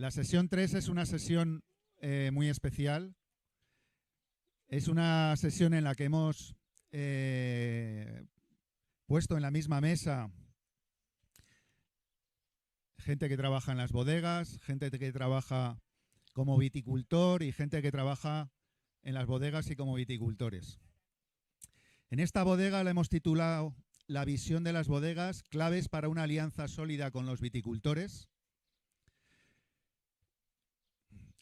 La sesión 3 es una sesión muy especial. Es una sesión en la que hemos puesto en la misma mesa gente que trabaja en las bodegas, gente que trabaja como viticultor y gente que trabaja en las bodegas y como viticultores. En esta bodega la hemos titulado La visión de las bodegas, claves para una alianza sólida con los viticultores.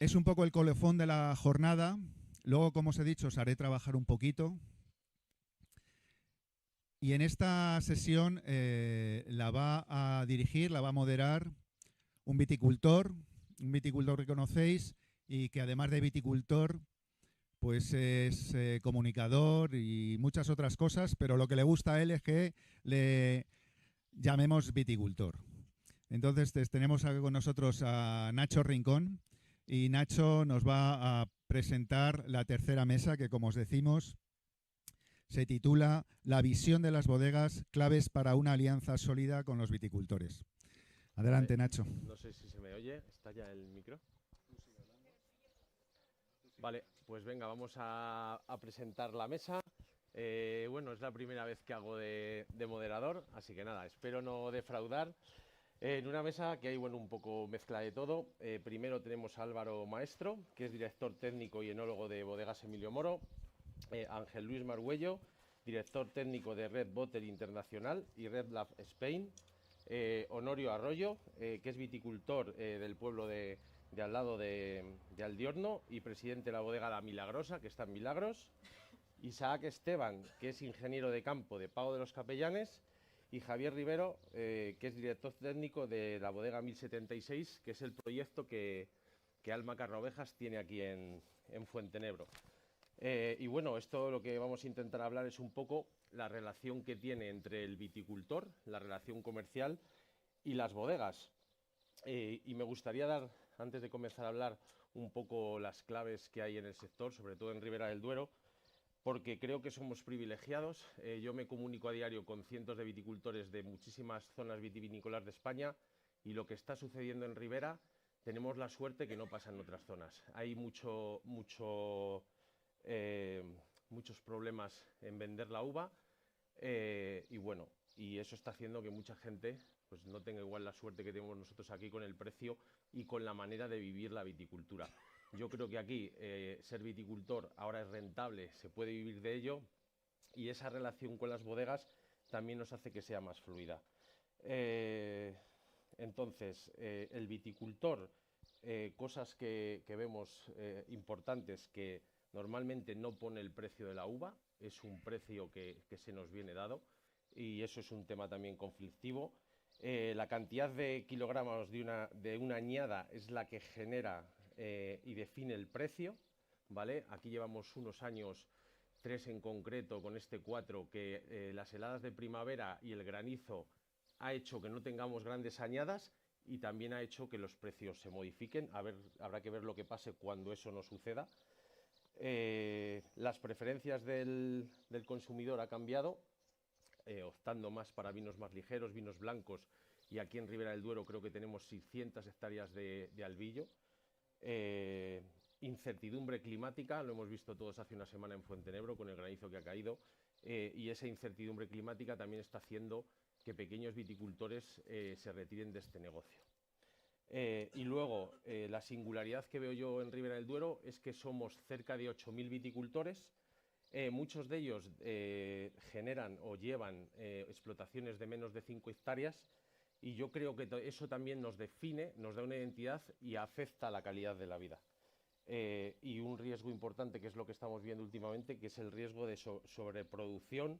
Es un poco el colofón de la jornada. Luego, como os he dicho, os haré trabajar un poquito. Y en esta sesión la va a dirigir, la va a moderar un viticultor que conocéis y que además de viticultor, pues es comunicador y muchas otras cosas, pero lo que le gusta a él es que le llamemos viticultor. Entonces tenemos aquí con nosotros a Nacho Rincón y Nacho nos va a presentar la tercera mesa que, como os decimos, se titula La visión de las bodegas, claves para una alianza sólida con los viticultores. Adelante, Vale. Nacho. No sé si se me oye. ¿Está ya el micro? Vale, pues venga, vamos a presentar la mesa. Bueno, es la primera vez que hago de moderador, así que nada, espero no defraudar. En una mesa que hay, bueno, un poco mezcla de todo. Primero tenemos a Álvaro Maestro, que es director técnico y enólogo de Bodegas Emilio Moro. Ángel Luis Margüello, director técnico de Red Botter Internacional y Red Lab Spain. Honorio Arroyo, que es viticultor del pueblo de al lado de Aldiorno y presidente de la bodega La Milagrosa, que está en Milagros. Isaac Esteban, que es ingeniero de campo de Pago de los Capellanes. Y Javier Rivero, que es director técnico de la bodega 1076, que es el proyecto que Alma Carrovejas tiene aquí en Fuentenebro. Y bueno, esto lo que vamos a intentar hablar es un poco la relación que tiene entre el viticultor, la relación comercial y las bodegas. Y me gustaría dar, antes de comenzar a hablar, un poco las claves que hay en el sector, sobre todo en Ribera del Duero, porque creo que somos privilegiados. Yo me comunico a diario con cientos de viticultores de muchísimas zonas vitivinícolas de España y lo que está sucediendo en Ribera tenemos la suerte que no pasa en otras zonas. Hay muchos problemas en vender la uva y bueno, y eso está haciendo que mucha gente pues no tenga igual la suerte que tenemos nosotros aquí con el precio y con la manera de vivir la viticultura. Yo creo que aquí ser viticultor ahora es rentable, se puede vivir de ello y esa relación con las bodegas también nos hace que sea más fluida. Entonces, el viticultor, cosas que vemos importantes, que normalmente no pone el precio de la uva, es un precio que se nos viene dado y eso es un tema también conflictivo. La cantidad de kilogramos de una añada es la que genera y define el precio, ¿vale? Aquí llevamos unos años, 3 en concreto, con este 4, que las heladas de primavera y el granizo ha hecho que no tengamos grandes añadas y también ha hecho que los precios se modifiquen. A ver, habrá que ver lo que pase cuando eso no suceda. Las preferencias del consumidor ha cambiado, optando más para vinos más ligeros, vinos blancos, y aquí en Ribera del Duero creo que tenemos 600 hectáreas de albillo. Incertidumbre climática, lo hemos visto todos hace una semana en Fuentenebro con el granizo que ha caído, y esa incertidumbre climática también está haciendo que pequeños viticultores se retiren de este negocio. Y luego, la singularidad que veo yo en Ribera del Duero es que somos cerca de 8.000 viticultores. Muchos de ellos generan o llevan explotaciones de menos de 5 hectáreas y yo creo que eso también nos define, nos da una identidad y afecta a la calidad de la vida. Y un riesgo importante, que es lo que estamos viendo últimamente, que es el riesgo de sobreproducción.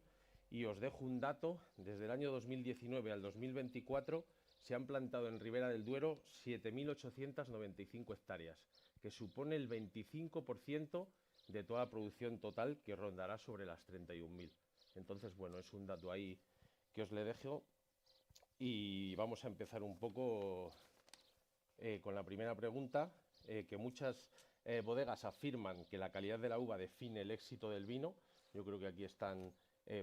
Y os dejo un dato: desde el año 2019 al 2024 se han plantado en Ribera del Duero 7.895 hectáreas, que supone el 25% de toda la producción total, que rondará sobre las 31.000. Entonces, bueno, es un dato ahí que os le dejo y vamos a empezar un poco con la primera pregunta, que muchas bodegas afirman que la calidad de la uva define el éxito del vino. Yo creo que aquí están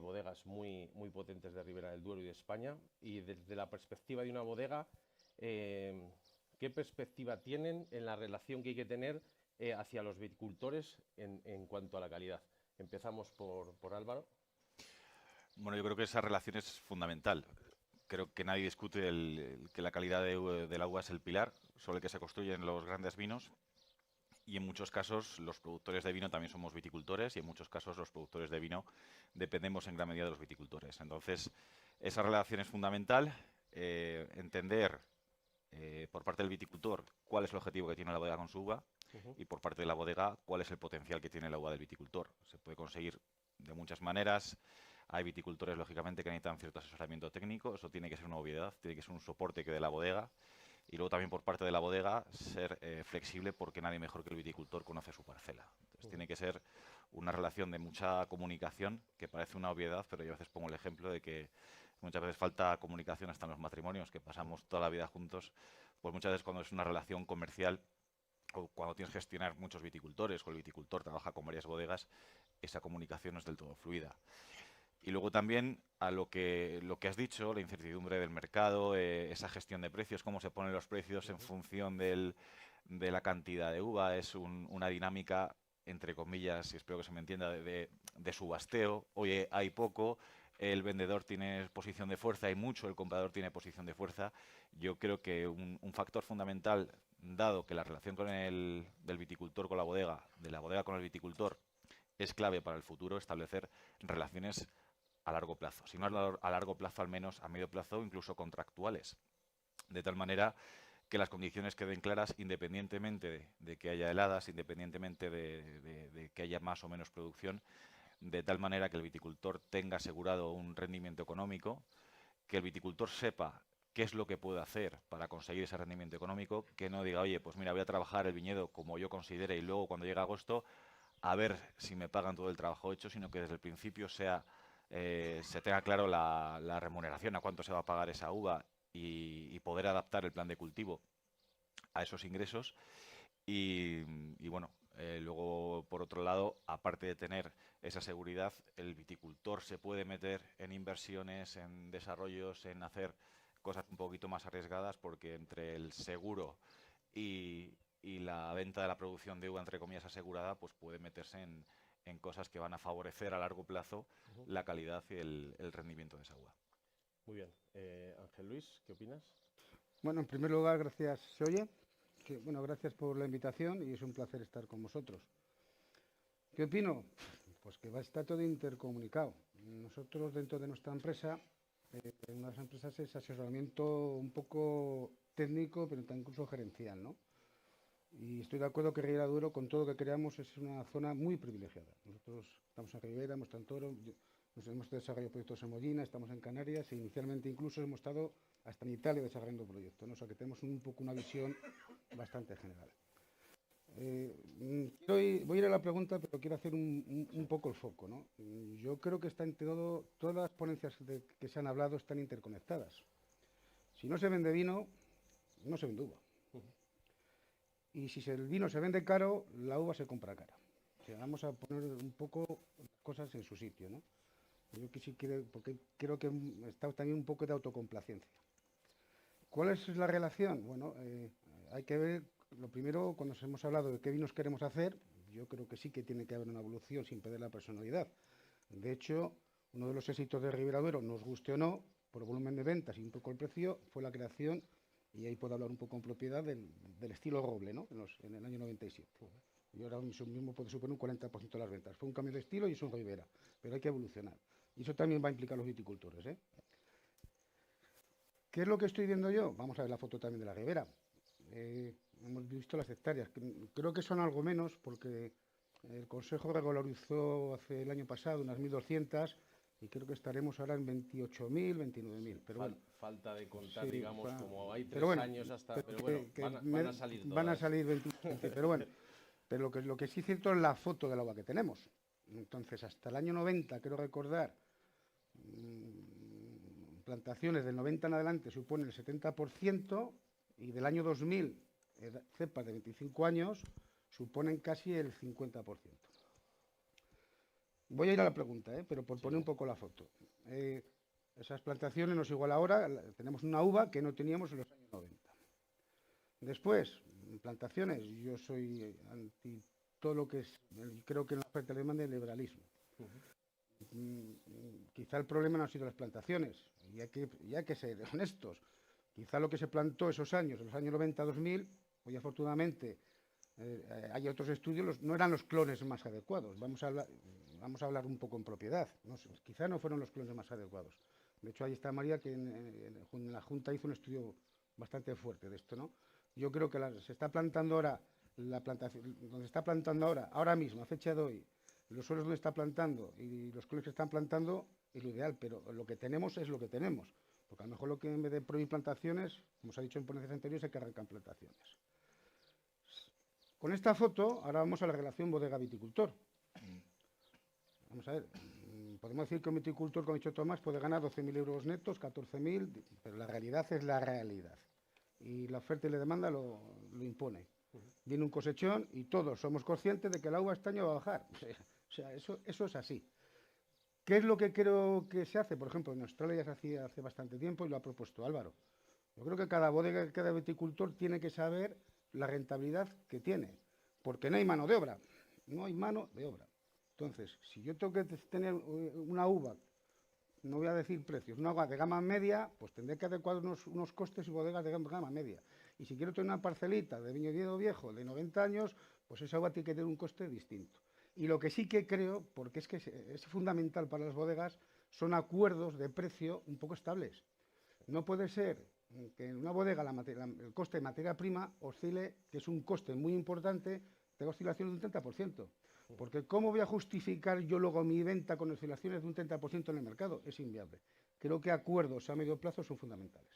bodegas muy potentes de Ribera del Duero y de España, y desde la perspectiva de una bodega, ¿qué perspectiva tienen en la relación que hay que tener hacia los viticultores en cuanto a la calidad? Empezamos por Álvaro. Bueno, yo creo que esa relación es fundamental. Creo que nadie discute que la calidad del agua es el pilar sobre el que se construyen los grandes vinos. Y en muchos casos los productores de vino también somos viticultores y en muchos casos los productores de vino dependemos en gran medida de los viticultores. Entonces, esa relación es fundamental. Entender por parte del viticultor cuál es el objetivo que tiene la bodega con su uva y por parte de la bodega cuál es el potencial que tiene la uva del viticultor. Se puede conseguir de muchas maneras. Hay viticultores, lógicamente, que necesitan cierto asesoramiento técnico. Eso tiene que ser una obviedad, tiene que ser un soporte que dé la bodega. Y luego también por parte de la bodega ser flexible porque nadie mejor que el viticultor conoce su parcela. Entonces tiene que ser una relación de mucha comunicación, que parece una obviedad, pero yo a veces pongo el ejemplo de que muchas veces falta comunicación hasta en los matrimonios, que pasamos toda la vida juntos, pues muchas veces cuando es una relación comercial o cuando tienes que gestionar muchos viticultores o el viticultor trabaja con varias bodegas, esa comunicación no es del todo fluida. Y luego también a lo que has dicho, la incertidumbre del mercado, esa gestión de precios, cómo se ponen los precios en función de la cantidad de uva, es una dinámica, entre comillas, y espero que se me entienda, de subasteo. Oye, hay poco, el vendedor tiene posición de fuerza, hay mucho, el comprador tiene posición de fuerza. Yo creo que un factor fundamental, dado que la relación del viticultor con la bodega, de la bodega con el viticultor, es clave para el futuro, establecer relaciones a largo plazo, si no a largo plazo, al menos a medio plazo, incluso contractuales, de tal manera que las condiciones queden claras independientemente de que haya heladas, independientemente de que haya más o menos producción, de tal manera que el viticultor tenga asegurado un rendimiento económico, que el viticultor sepa qué es lo que puede hacer para conseguir ese rendimiento económico, que no diga, oye, pues mira, voy a trabajar el viñedo como yo considere y luego cuando llegue agosto a ver si me pagan todo el trabajo hecho, sino que desde el principio se tenga claro la remuneración, a cuánto se va a pagar esa uva y poder adaptar el plan de cultivo a esos ingresos. Y bueno, luego, por otro lado, aparte de tener esa seguridad, el viticultor se puede meter en inversiones, en desarrollos, en hacer cosas un poquito más arriesgadas, porque entre el seguro y la venta de la producción de uva, entre comillas, asegurada, pues puede meterse en cosas que van a favorecer a largo plazo la calidad y el rendimiento de esa uva. Muy bien. Ángel Luis, ¿qué opinas? Bueno, en primer lugar, gracias, ¿se oye? Bueno, gracias por la invitación y es un placer estar con vosotros. ¿Qué opino? Pues que va a estar todo intercomunicado. Nosotros, dentro de nuestra empresa, una de las empresas es asesoramiento un poco técnico, pero incluso gerencial, ¿no? Y estoy de acuerdo que Riera Duero, con todo lo que creamos, es una zona muy privilegiada. Nosotros estamos en Ribera, hemos estado en Toro, nos hemos desarrollado proyectos en Mollina, estamos en Canarias e inicialmente incluso hemos estado hasta en Italia desarrollando proyectos, ¿no? O sea que tenemos un poco una visión bastante general. Voy a ir a la pregunta, pero quiero hacer un poco el foco, ¿no? Yo creo que está entre todas las ponencias que se han hablado están interconectadas. Si no se vende vino, no se vende uva. Y si el vino se vende caro, la uva se compra cara. O sea, vamos a poner un poco las cosas en su sitio, ¿no? Yo que sí quiero, porque creo que está también un poco de autocomplacencia. ¿Cuál es la relación? Bueno, hay que ver, lo primero, cuando hemos hablado de qué vinos queremos hacer, yo creo que sí que tiene que haber una evolución sin perder la personalidad. De hecho, uno de los éxitos de Ribera Duero, nos guste o no, por el volumen de ventas y un poco el precio, fue la creación, y ahí puedo hablar un poco en propiedad, del estilo Roble, ¿no? En el año 97. Y ahora mismo puede suponer un 40% de las ventas. Fue un cambio de estilo y es un Ribera, pero hay que evolucionar. Y eso también va a implicar a los viticultores, ¿eh? ¿Qué es lo que estoy viendo yo? Vamos a ver la foto también de la Ribera. Hemos visto las hectáreas. Creo que son algo menos porque el Consejo regularizó el año pasado unas 1.200 y creo que estaremos ahora en 28.000, 29.000. Pero bueno, falta de contar, sí, digamos, como hay 3 pero bueno, años hasta... Pero bueno, van a salir todas. Van a salir 20, pero bueno. Pero lo que sí es cierto es la foto del agua que tenemos. Entonces, hasta el año 90, quiero recordar, plantaciones del 90 en adelante suponen el 70% y del año 2000, cepas de 25 años, suponen casi el 50%. Voy a ir a la pregunta, pero por poner un poco la foto. Esas plantaciones no es igual ahora, tenemos una uva que no teníamos en los años 90. Después, plantaciones, yo soy anti todo lo que es, creo que en la oferta le demanda el liberalismo. Quizá el problema no han sido las plantaciones, y hay que ser honestos. Quizá lo que se plantó esos años, en los años 90-2000, hoy afortunadamente hay otros estudios, no eran los clones más adecuados. Vamos a hablar un poco en propiedad. No sé, quizá no fueron los clones más adecuados. De hecho, ahí está María, que en la Junta hizo un estudio bastante fuerte de esto, ¿no? Yo creo que se está plantando ahora, la plantación, donde está plantando ahora mismo, a fecha de hoy, los suelos donde está plantando y los clones que están plantando es lo ideal, pero lo que tenemos es lo que tenemos. Porque a lo mejor lo que en vez de prohibir plantaciones, como se ha dicho en ponencias anteriores, hay que arrancar plantaciones. Con esta foto, ahora vamos a la relación bodega-viticultor. Vamos a ver, podemos decir que un viticultor, como ha dicho Tomás, puede ganar 12.000 euros netos, 14.000, pero la realidad es la realidad. Y la oferta y la demanda lo impone. Viene un cosechón y todos somos conscientes de que la uva este año va a bajar. O sea, eso es así. ¿Qué es lo que creo que se hace? Por ejemplo, en Australia ya se hacía hace bastante tiempo y lo ha propuesto Álvaro. Yo creo que cada bodega, cada viticultor tiene que saber la rentabilidad que tiene, porque no hay mano de obra. No hay mano de obra. Entonces, si yo tengo que tener una uva, no voy a decir precios, una uva de gama media, pues tendré que adecuar unos costes y bodegas de gama media. Y si quiero tener una parcelita de viñedo viejo de 90 años, pues esa uva tiene que tener un coste distinto. Y lo que sí que creo, porque es que es fundamental para las bodegas, son acuerdos de precio un poco estables. No puede ser que en una bodega el coste de materia prima oscile, que es un coste muy importante, tenga oscilaciones de un 30%. Porque ¿cómo voy a justificar yo luego mi venta con oscilaciones de un 30% en el mercado? Es inviable. Creo que acuerdos a medio plazo son fundamentales.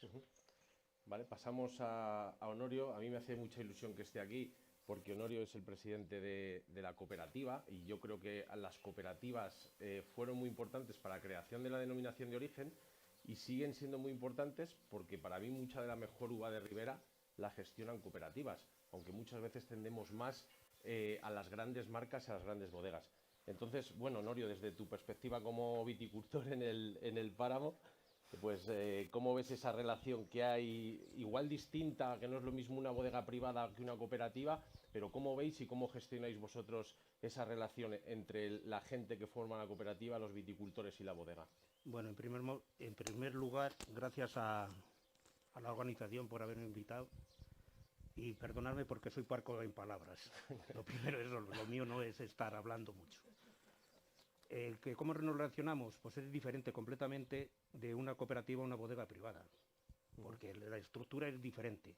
Vale, pasamos a Honorio. A mí me hace mucha ilusión que esté aquí, porque Honorio es el presidente de la cooperativa, y yo creo que las cooperativas fueron muy importantes para la creación de la denominación de origen y siguen siendo muy importantes porque para mí mucha de la mejor uva de Ribera la gestionan cooperativas, aunque muchas veces tendemos más a las grandes marcas y a las grandes bodegas. Entonces, bueno, Honorio, desde tu perspectiva como viticultor en el páramo, pues ¿cómo ves esa relación que hay, igual distinta, que no es lo mismo una bodega privada que una cooperativa, pero cómo veis y cómo gestionáis vosotros esa relación entre la gente que forma la cooperativa, los viticultores y la bodega? Bueno, en primer lugar, gracias a la organización por haberme invitado, y perdonadme porque soy parco en palabras. Lo primero es lo mío no es estar hablando mucho. ¿Cómo nos relacionamos? Pues es diferente completamente de una cooperativa a una bodega privada, porque la estructura es diferente.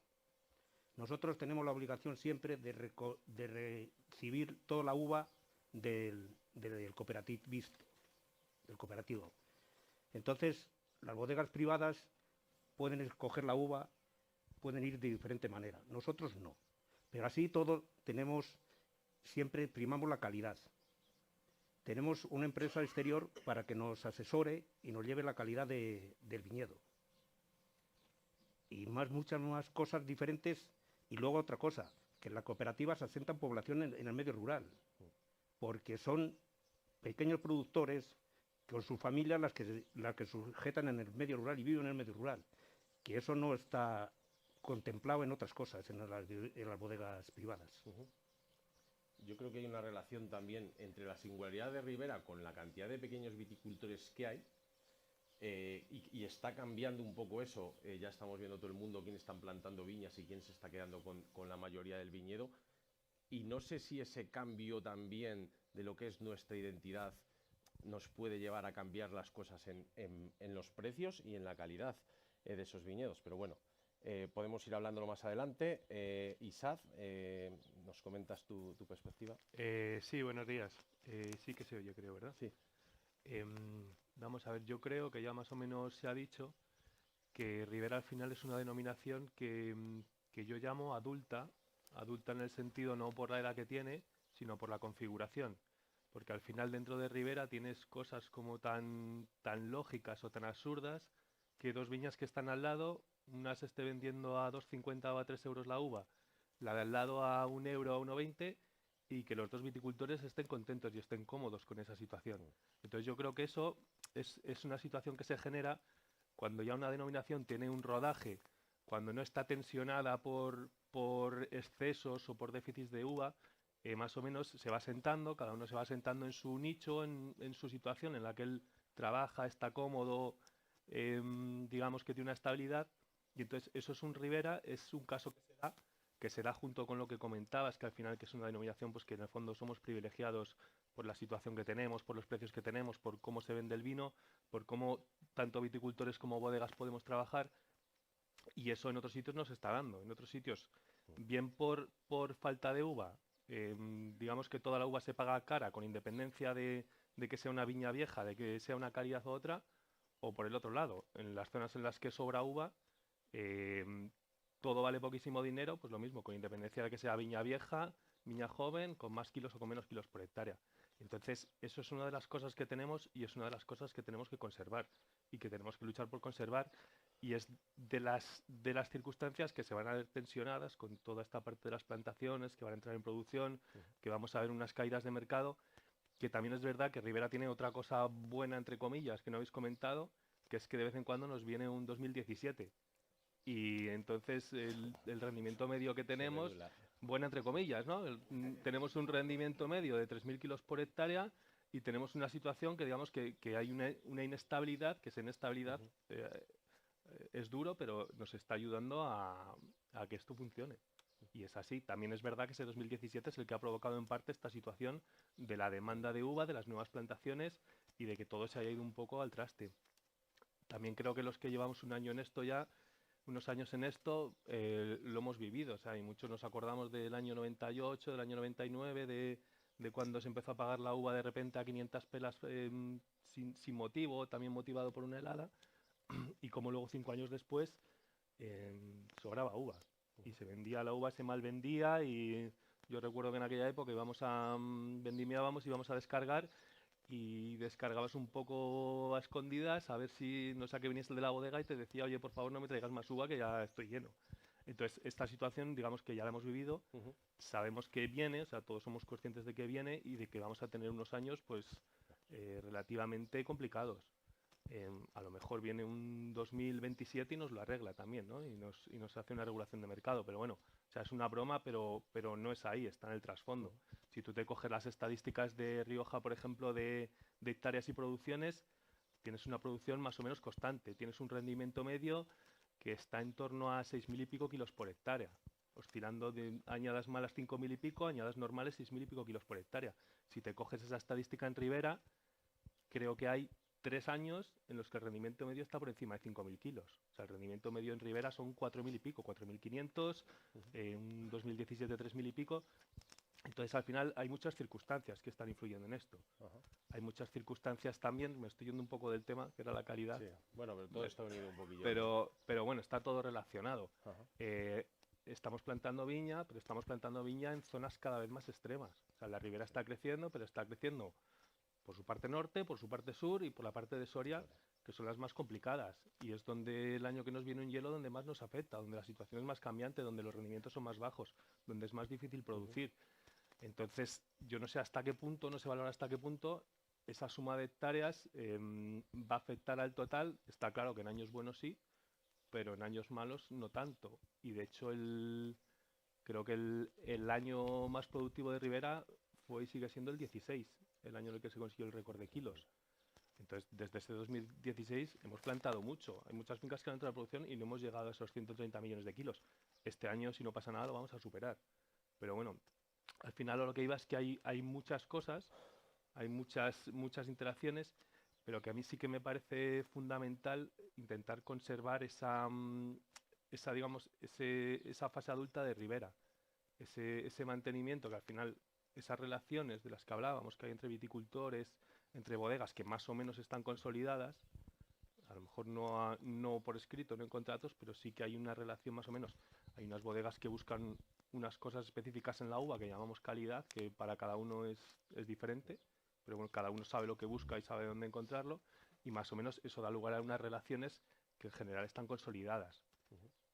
Nosotros tenemos la obligación siempre de recibir toda la uva del cooperativo. Entonces, las bodegas privadas pueden escoger la uva, pueden ir de diferente manera. Nosotros no. Pero así todo siempre primamos la calidad. Tenemos una empresa exterior para que nos asesore y nos lleve la calidad del viñedo. Y muchas más cosas diferentes. Y luego otra cosa, que las cooperativas asentan población en el medio rural, porque son pequeños productores con sus familias las que sujetan en el medio rural y viven en el medio rural, que eso no está contemplado en otras cosas, en las bodegas privadas. Yo creo que hay una relación también entre la singularidad de Ribera con la cantidad de pequeños viticultores que hay, y está cambiando un poco eso. Ya estamos viendo todo el mundo quién están plantando viñas y quién se está quedando con la mayoría del viñedo. Y no sé si ese cambio también de lo que es nuestra identidad nos puede llevar a cambiar las cosas en los precios y en la calidad de esos viñedos. Pero bueno, podemos ir hablándolo más adelante. Isad, ¿nos comentas tu perspectiva? Sí, buenos días. Sí que se oye, creo, ¿verdad? Sí. Vamos a ver, yo creo que ya más o menos se ha dicho que Ribera al final es una denominación que yo llamo adulta en el sentido no por la edad que tiene, sino por la configuración. Porque al final dentro de Ribera tienes cosas como tan lógicas o tan absurdas que dos viñas que están al lado, una se esté vendiendo a 2,50 o a 3 euros la uva, la de al lado a 1 euro o a 1,20, y que los dos viticultores estén contentos y estén cómodos con esa situación. Entonces yo creo que eso es una situación que se genera cuando ya una denominación tiene un rodaje cuando no está tensionada por excesos o por déficits de uva, más o menos se va sentando, cada uno se va sentando en su nicho, en su situación en la que él trabaja, está cómodo, digamos que tiene una estabilidad, y entonces eso es un Ribera, es un caso que se da junto con lo que comentabas, que al final que es una denominación pues que en el fondo somos privilegiados por la situación que tenemos, por los precios que tenemos, por cómo se vende el vino, por cómo tanto viticultores como bodegas podemos trabajar, y eso en otros sitios no se está dando. En otros sitios, bien por falta de uva, digamos que toda la uva se paga cara, con independencia de que sea una viña vieja, de que sea una calidad u otra, o por el otro lado, en las zonas en las que sobra uva, todo vale poquísimo dinero, pues lo mismo, con independencia de que sea viña vieja, viña joven, con más kilos o con menos kilos por hectárea. Entonces, eso es una de las cosas que tenemos y es una de las cosas que tenemos que conservar y que tenemos que luchar por conservar, y es de las circunstancias que se van a ver tensionadas con toda esta parte de las plantaciones que van a entrar en producción, que vamos a ver unas caídas de mercado, que también es verdad que Ribera tiene otra cosa buena, entre comillas, que no habéis comentado, que es que de vez en cuando nos viene un 2017. Y entonces el rendimiento medio que tenemos, buena entre comillas, ¿no? Tenemos un rendimiento medio de 3.000 kilos por hectárea y tenemos una situación que digamos que hay una inestabilidad, que esa inestabilidad es duro, pero nos está ayudando a que esto funcione. Y es así. También es verdad que ese 2017 es el que ha provocado en parte esta situación de la demanda de uva, de las nuevas plantaciones y de que todo se haya ido un poco al traste. También creo que los que llevamos un año en esto ya, unos años en esto, lo hemos vivido. O sea, y muchos nos acordamos del año 98, del año 99, de cuando se empezó a pagar la uva de repente a 500 pelas sin motivo, también motivado por una helada, y como luego 5 años después sobraba uva. Y se vendía la uva, se mal vendía, y yo recuerdo que en aquella época vendimiábamos, íbamos a descargar, y descargabas un poco a escondidas a ver si no sé a qué viniese el de la bodega y te decía, oye, por favor no me traigas más uva que ya estoy lleno. Entonces, esta situación, digamos que ya la hemos vivido, sabemos que viene, o sea, todos somos conscientes de que viene y de que vamos a tener unos años, pues, relativamente complicados. A lo mejor viene un 2027 y nos lo arregla también, ¿no? Y nos hace una regulación de mercado, pero bueno, o sea, es una broma, pero no es ahí, está en el trasfondo. Si tú te coges las estadísticas de Rioja, por ejemplo, de hectáreas y producciones, tienes una producción más o menos constante, tienes un rendimiento medio que está en torno a 6.000 y pico kilos por hectárea, oscilando de añadas malas 5.000 y pico, añadas normales 6.000 y pico kilos por hectárea. Si te coges esa estadística en Ribera, creo que hay 3 años en los que el rendimiento medio está por encima de 5.000 kilos. O sea, el rendimiento medio en Ribera son 4.000 y pico, 4.500, un 2017 3.000 y pico. Entonces, al final, hay muchas circunstancias que están influyendo en esto. Hay muchas circunstancias también, me estoy yendo un poco del tema, que era la calidad. Sí, bueno, pero todo esto ha venido un poquillo. Pero bueno, está todo relacionado. Estamos plantando viña, pero estamos plantando viña en zonas cada vez más extremas. O sea, la Ribera está creciendo, pero está creciendo por su parte norte, por su parte sur y por la parte de Soria, que son las más complicadas. Y es donde el año que nos viene un hielo, donde más nos afecta, donde la situación es más cambiante, donde los rendimientos son más bajos, donde es más difícil producir. Entonces, yo no sé hasta qué punto, no se valora hasta qué punto esa suma de hectáreas va a afectar al total. Está claro que en años buenos sí, pero en años malos no tanto. Y de hecho, creo que el año más productivo de Ribera fue y sigue siendo el 16, el año en el que se consiguió el récord de kilos. Entonces, desde ese 2016 hemos plantado mucho. Hay muchas fincas que han entrado a la producción y no hemos llegado a esos 130 millones de kilos. Este año, si no pasa nada, lo vamos a superar. Pero bueno, al final lo que iba es que hay muchas cosas, hay muchas interacciones, pero que a mí sí que me parece fundamental intentar conservar esa fase adulta de Ribera, ese mantenimiento, que al final esas relaciones de las que hablábamos que hay entre viticultores, entre bodegas que más o menos están consolidadas, a lo mejor no por escrito, no en contratos, pero sí que hay una relación más o menos. Hay unas bodegas que buscan unas cosas específicas en la uva que llamamos calidad, que para cada uno es diferente, pero bueno, cada uno sabe lo que busca y sabe dónde encontrarlo, y más o menos eso da lugar a unas relaciones que en general están consolidadas.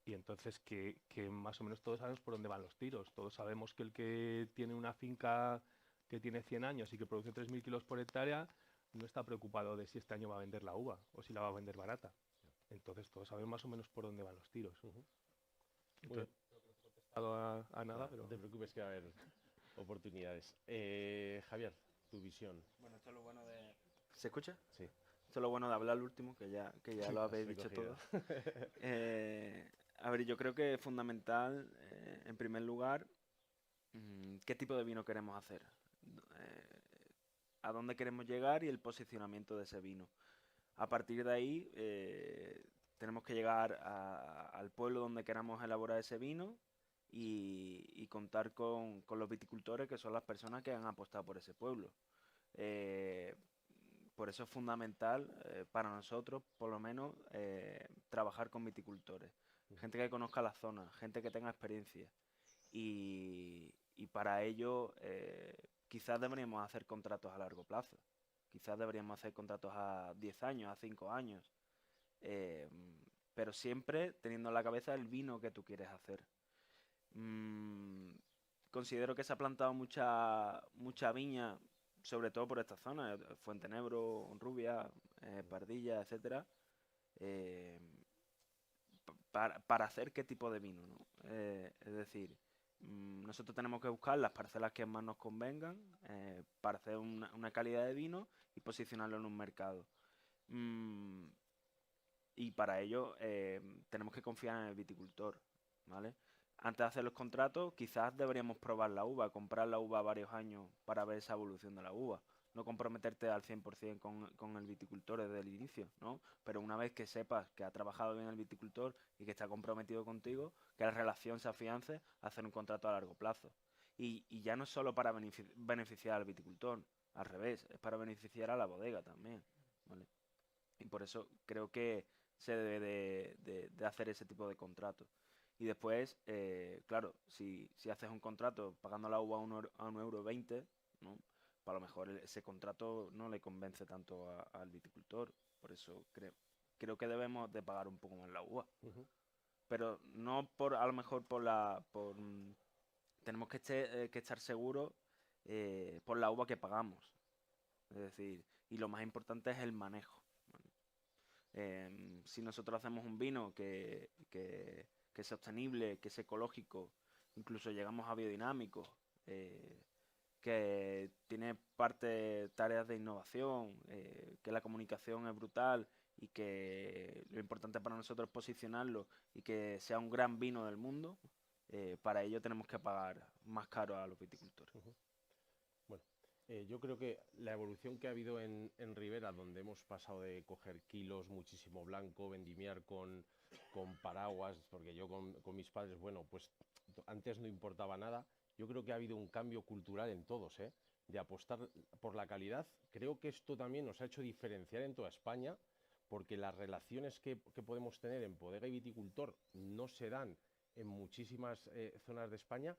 Y entonces que más o menos todos sabemos por dónde van los tiros. Todos sabemos que el que tiene una finca que tiene 100 años y que produce 3.000 kilos por hectárea no está preocupado de si este año va a vender la uva o si la va a vender barata. Entonces todos sabemos más o menos por dónde van los tiros. Muy Entonces, bien. no he contestado a nada, pero No te preocupes que va a haber oportunidades. Javier, tu visión. Bueno, esto es lo bueno de... ¿Se escucha? Sí. Esto es lo bueno de hablar al último, que ya lo Has habéis dicho recogido. todo. A ver, yo creo que es fundamental, en primer lugar, qué tipo de vino queremos hacer, a dónde queremos llegar y el posicionamiento de ese vino. A partir de ahí, tenemos que llegar al pueblo donde queramos elaborar ese vino y contar con los viticultores, que son las personas que han apostado por ese pueblo. Eh, por eso es fundamental, para nosotros, por lo menos, trabajar con viticultores. Gente que conozca la zona, gente que tenga experiencia. Y para ello, quizás deberíamos hacer contratos a largo plazo. Quizás deberíamos hacer contratos a 10 años, a 5 años. eh, pero siempre teniendo en la cabeza el vino que tú quieres hacer. Considero que se ha plantado mucha viña, sobre todo por esta zona, Fuentenebro, Honrubia, Pardilla, etcétera, eh, para hacer qué tipo de vino, ¿no? Es decir, nosotros tenemos que buscar las parcelas que más nos convengan, para hacer una calidad de vino y posicionarlo en un mercado. Y para ello, tenemos que confiar en el viticultor, ¿vale? Antes de hacer los contratos, quizás deberíamos probar la uva, comprar la uva varios años para ver esa evolución de la uva. No comprometerte al 100% con el viticultor desde el inicio, ¿no? Pero una vez que sepas que ha trabajado bien el viticultor y que está comprometido contigo, que la relación se afiance, hacer un contrato a largo plazo. Y ya no es solo para beneficiar al viticultor, al revés, es para beneficiar a la bodega también, ¿vale? Y por eso creo que se debe de hacer ese tipo de contratos. Y después, claro, si haces un contrato pagando la uva a 1,20 €, ¿no? Pues a lo mejor ese contrato no le convence tanto al viticultor. Por eso creo que debemos de pagar un poco más la uva. Ujú. Pero no a lo mejor tenemos que estar seguros, por la uva que pagamos. Es decir, y lo más importante es el manejo. Si nosotros hacemos un vino que es sostenible, que es ecológico, incluso llegamos a biodinámico, que tiene tareas de innovación, que la comunicación es brutal y que lo importante para nosotros es posicionarlo y que sea un gran vino del mundo, para ello tenemos que pagar más caro a los viticultores. Bueno, yo creo que la evolución que ha habido en Ribera, donde hemos pasado de coger kilos, muchísimo blanco, vendimiar con paraguas, porque yo con mis padres, bueno, pues antes no importaba nada. Yo creo que ha habido un cambio cultural en todos, ¿eh? De apostar por la calidad. Creo que esto también nos ha hecho diferenciar en toda España, porque las relaciones que podemos tener en bodega y viticultor no se dan en muchísimas zonas de España,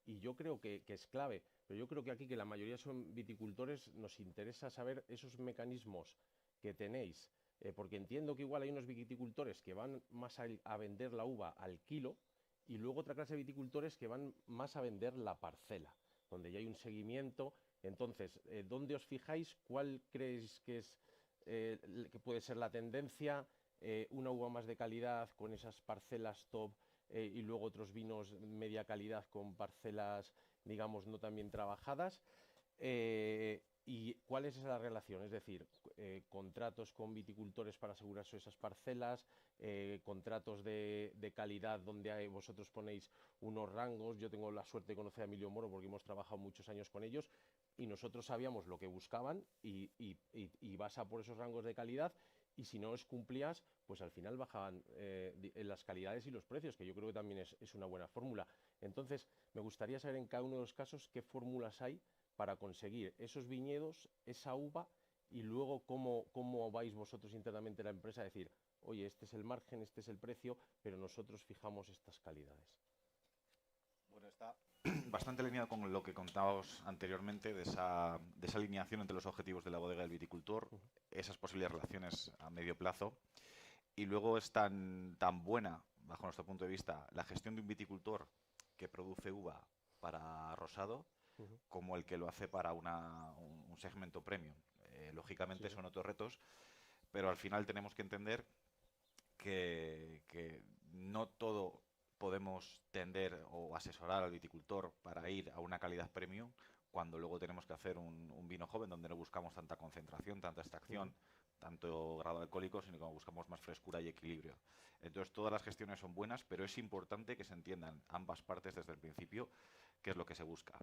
y yo creo que es clave. Pero yo creo que aquí, que la mayoría son viticultores, nos interesa saber esos mecanismos que tenéis, porque entiendo que igual hay unos viticultores que van más a vender la uva al kilo, y luego otra clase de viticultores que van más a vender la parcela, donde ya hay un seguimiento. Entonces, ¿dónde os fijáis? ¿Cuál creéis que es, que puede ser la tendencia? Una uva más de calidad con esas parcelas top, y luego otros vinos media calidad con parcelas, digamos, no tan bien trabajadas. ¿Y cuál es esa relación? Es decir, contratos con viticultores para asegurarse esas parcelas, contratos de calidad donde vosotros ponéis unos rangos. Yo tengo la suerte de conocer a Emilio Moro porque hemos trabajado muchos años con ellos, y nosotros sabíamos lo que buscaban y vas a por esos rangos de calidad. Y si no los cumplías, pues al final bajaban las calidades y los precios, que yo creo que también es una buena fórmula. Entonces, me gustaría saber en cada uno de los casos qué fórmulas hay para conseguir esos viñedos, esa uva, y luego cómo vais vosotros internamente la empresa a decir, oye, este es el margen, este es el precio, pero nosotros fijamos estas calidades. Bueno, está bastante alineado con lo que contábamos anteriormente de esa alineación entre los objetivos de la bodega del viticultor, esas posibles relaciones a medio plazo, y luego es tan buena, bajo nuestro punto de vista, la gestión de un viticultor que produce uva para rosado, como el que lo hace para un segmento premium. Lógicamente son otros retos, pero al final tenemos que entender que no todo podemos tender o asesorar al viticultor para ir a una calidad premium, cuando luego tenemos que hacer un vino joven donde no buscamos tanta concentración, tanta extracción, tanto grado alcohólico, sino que buscamos más frescura y equilibrio. Entonces, todas las gestiones son buenas, pero es importante que se entiendan ambas partes desde el principio qué es lo que se busca.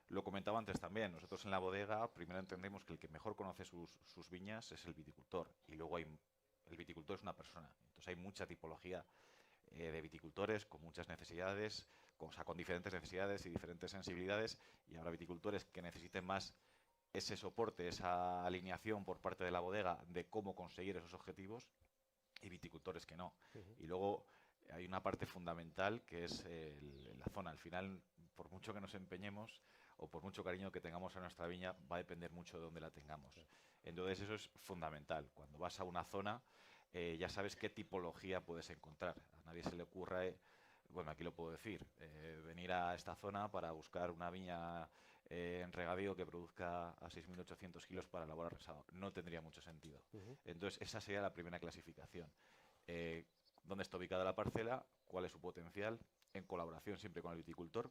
Lo comentaba antes también, nosotros en la bodega primero entendemos que el que mejor conoce sus viñas es el viticultor, y luego el viticultor es una persona. Entonces hay mucha tipología de viticultores con muchas necesidades, con diferentes necesidades y diferentes sensibilidades, y habrá viticultores que necesiten más ese soporte, esa alineación por parte de la bodega de cómo conseguir esos objetivos, y viticultores que no. Y luego hay una parte fundamental que es la zona. Al final, por mucho que nos empeñemos o por mucho cariño que tengamos a nuestra viña, va a depender mucho de dónde la tengamos. Entonces eso es fundamental. Cuando vas a una zona, ya sabes qué tipología puedes encontrar. A nadie se le ocurra, bueno, aquí lo puedo decir, venir a esta zona para buscar una viña en regadío que produzca a 6.800 kilos para elaborar rosado. No tendría mucho sentido. Entonces, esa sería la primera clasificación. ¿Dónde está ubicada la parcela? ¿Cuál es su potencial? En colaboración siempre con el viticultor.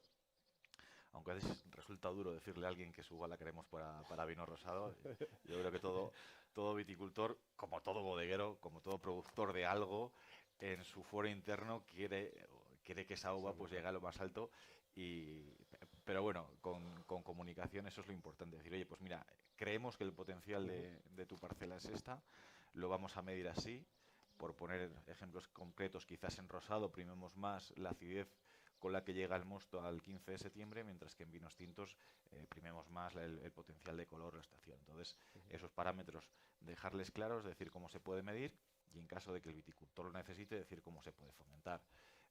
Aunque a veces resulta duro decirle a alguien que su uva la queremos para vino rosado. Yo creo que todo viticultor, como todo bodeguero, como todo productor de algo, en su foro interno quiere que esa uva pues llegue a lo más alto. Pero bueno, con comunicación eso es lo importante. Decir, oye, pues mira, creemos que el potencial de tu parcela es esta, lo vamos a medir así. Por poner ejemplos concretos, quizás en rosado primemos más la acidez con la que llega el mosto al 15 de septiembre, mientras que en vinos tintos primemos más el potencial de color o estación. Entonces, esos parámetros, dejarles claros, decir cómo se puede medir, y en caso de que el viticultor lo necesite, decir cómo se puede fomentar,